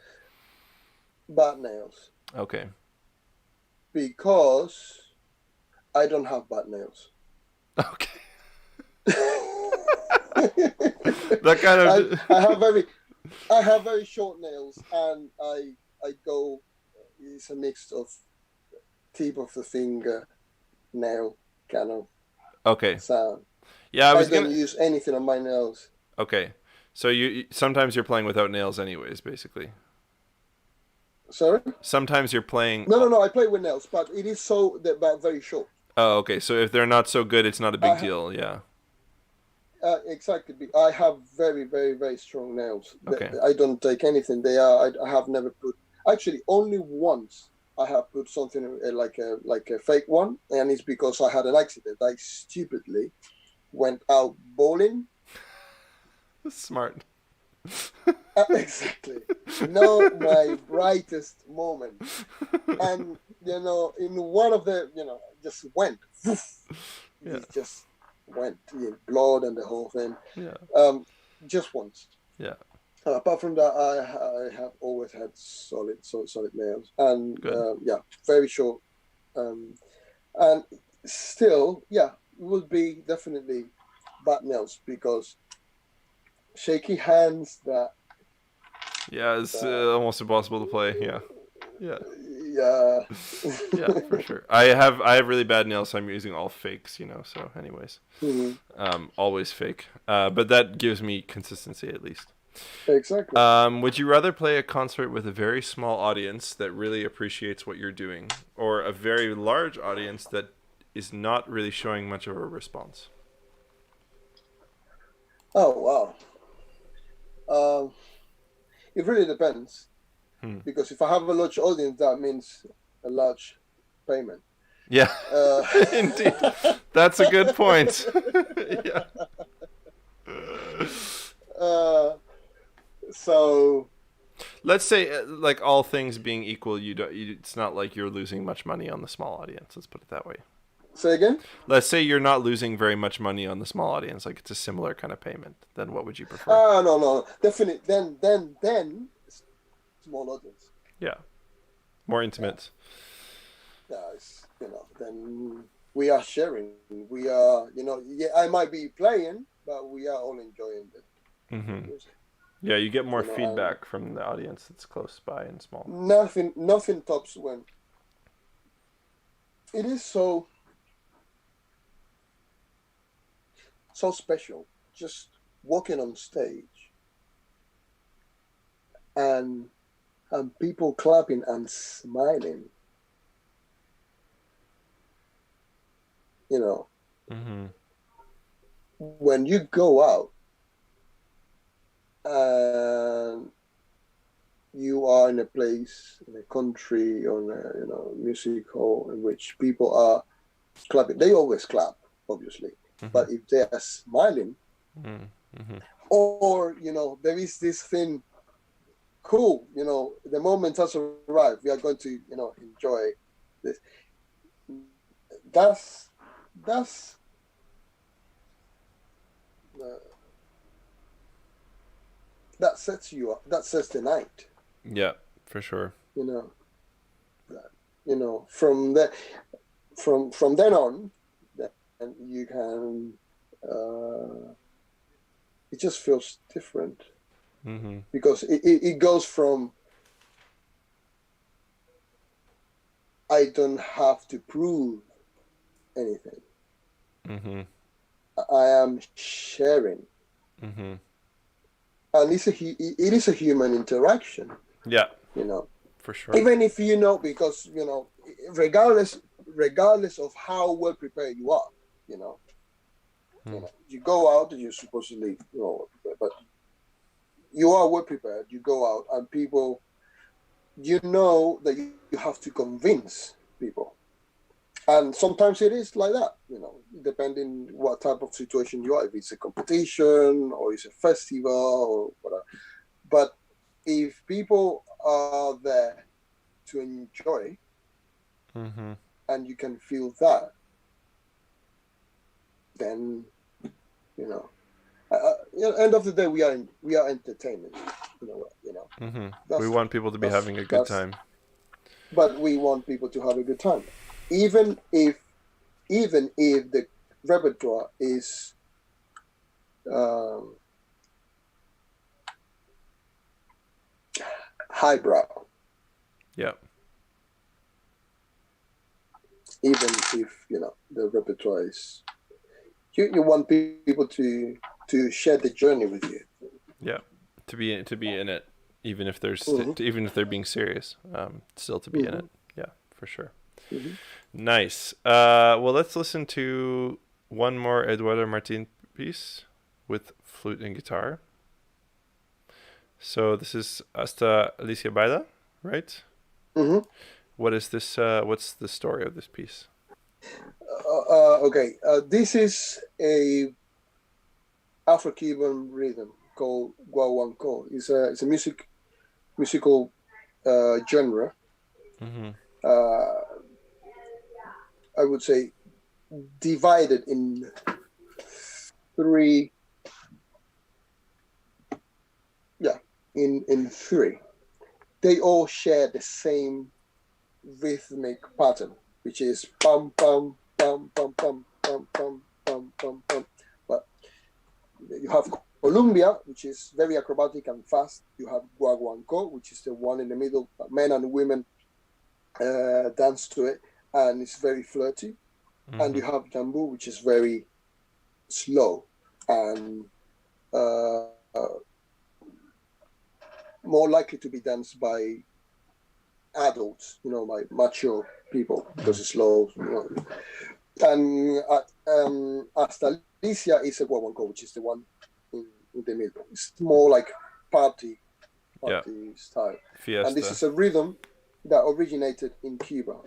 Bad nails. Okay. Because I don't have bad nails. Okay. That kind of I have very short nails, and I go. It's a mix of tip of the finger nail kind of Okay. sound. Yeah, I don't use anything on my nails. Okay. So sometimes you're playing without nails anyways, basically. Sorry? Sometimes you're playing. No. I play with nails, but it is but very short. Oh, okay. So if they're not so good, it's not a big deal. Yeah. Exactly. I have very, very, very strong nails. Okay. I don't take anything. I have never put. Actually, only once I have put something like a fake one, and it's because I had an accident. I stupidly went out bowling. Smart. Exactly. Not my brightest moment. And in one of the just went. Yeah. It just went in blood and the whole thing. Yeah. Just once. Yeah. Apart from that, I have always had solid nails, and very short. And still, it would be definitely bad nails because shaky hands that. Yeah, it's almost impossible to play. Yeah. Yeah. Yeah. Yeah, for sure. I have really bad nails, so I'm using all fakes, so anyways. Mm-hmm. Always fake. But that gives me consistency at least. Exactly. Would you rather play a concert with a very small audience that really appreciates what you're doing, or a very large audience that is not really showing much of a response? Oh, wow. It really depends. Because if I have a large audience, that means a large payment. Yeah, indeed. That's a good point. Yeah. So let's say, like all things being equal, it's not like you're losing much money on the small audience. Let's put it that way. Say again? Let's say you're not losing very much money on the small audience. Like it's a similar kind of payment. Then what would you prefer? No. Definitely. Then small audience. Yeah. More intimate. Then we are sharing. We are, I might be playing, but we are all enjoying the music. Yeah, you get more feedback from the audience that's close by and small. Nothing tops when it is so special. Just walking on stage and people clapping and smiling. When you go out and you are in a place, in a country, or in a music hall in which people are clapping, they always clap, obviously. But if they are smiling, or there is this thing cool, the moment has arrived. We are going to, enjoy this. That's that's uh, that sets you up. That sets the night. Yeah, for sure. You know, that, from from then on, then you can. It just feels different Mm-hmm. because it goes from I don't have to prove anything. Mm-hmm. I am sharing, Mm-hmm. and it is a human interaction. Yeah, You know, for sure. even if because regardless of how well prepared you are, you know, you go out and you're supposedly, but you are well prepared. You go out and people, that you have to convince people. And sometimes it is like that, depending what type of situation you are, if it's a competition or it's a festival or whatever. But if people are there to enjoy Mm-hmm. and you can feel that, then, end of the day, we are entertainment, Mm-hmm. We that's, want people to be having a good that's, time. but we want people to have a good time. Even if, the repertoire is, um, highbrow, Yeah. even if the repertoire is, you want people to share the journey with you. Yeah. To be in it, even if Mm-hmm. even if they're being serious, still to be in Mm-hmm. it. Yeah, for sure. Mm-hmm. Nice. Well, let's listen to one more Eduardo Martin piece with flute and guitar. So this is Hasta Alicia Baila, right? Mm-hmm. What is this? What's the story of this piece? Okay, this is a Afro-Cuban rhythm called guaguancó. It's a musical genre. Mm-hmm. Uh, I would say divided in three. Yeah, in three. They all share the same rhythmic pattern, which is pam pam pam pam pam pam pam pam pam pam. But you have Colombia, which is very acrobatic and fast. You have Guaguancó, which is the one in the middle. Men and women dance to it, and it's very flirty. And Mm-hmm. you have Jambu, which is very slow and uh, more likely to be danced by adults, by mature people because it's slow. And Hasta Alicia is a guaguancó, which is the one in the middle. It's more like party Yeah. style. And this Fiesta. is a rhythm that originated in Cuba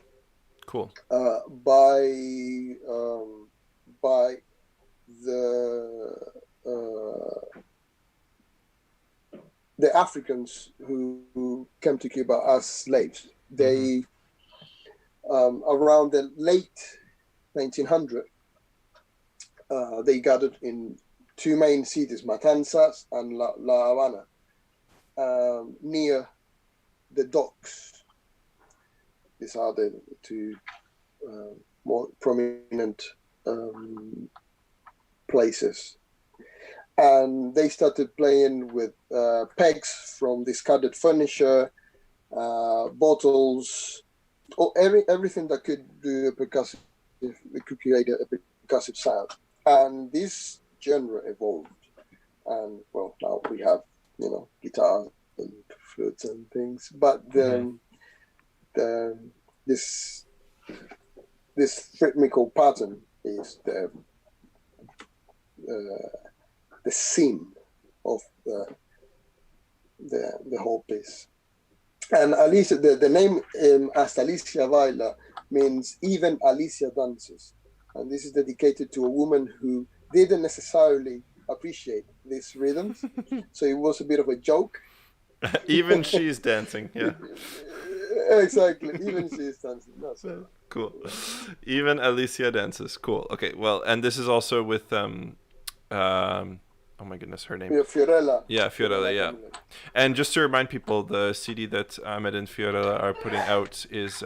Cool. by the uh, the Africans who came to Cuba as slaves. Mm-hmm. They around the late 1900, they gathered in two main cities, Matanzas and La Habana, near the docks. These are the two more prominent places. And they started playing with pegs from discarded furniture, bottles, or everything that could do a percussive, it could create a percussive sound. And this genre evolved, and well, now we have guitars and flutes and things. But the this this rhythmical pattern is the scene of the whole piece. And Alicia, the name Hasta Alicia Baila means even Alicia dances. And this is dedicated to a woman who didn't necessarily appreciate these rhythms. So it was a bit of a joke. Even she's dancing. Yeah. Exactly. Even she is dancing. No, so. Cool. Even Alicia dances. Cool. Okay. Well, and this is also with oh my goodness, her name. Fiorella. Yeah, Fiorella. Yeah. Camilleri. And just to remind people, the CD that Ahmed and Fiorella are putting out is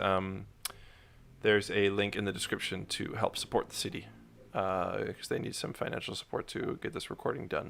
there's a link in the description to help support the CD because they need some financial support to get this recording done.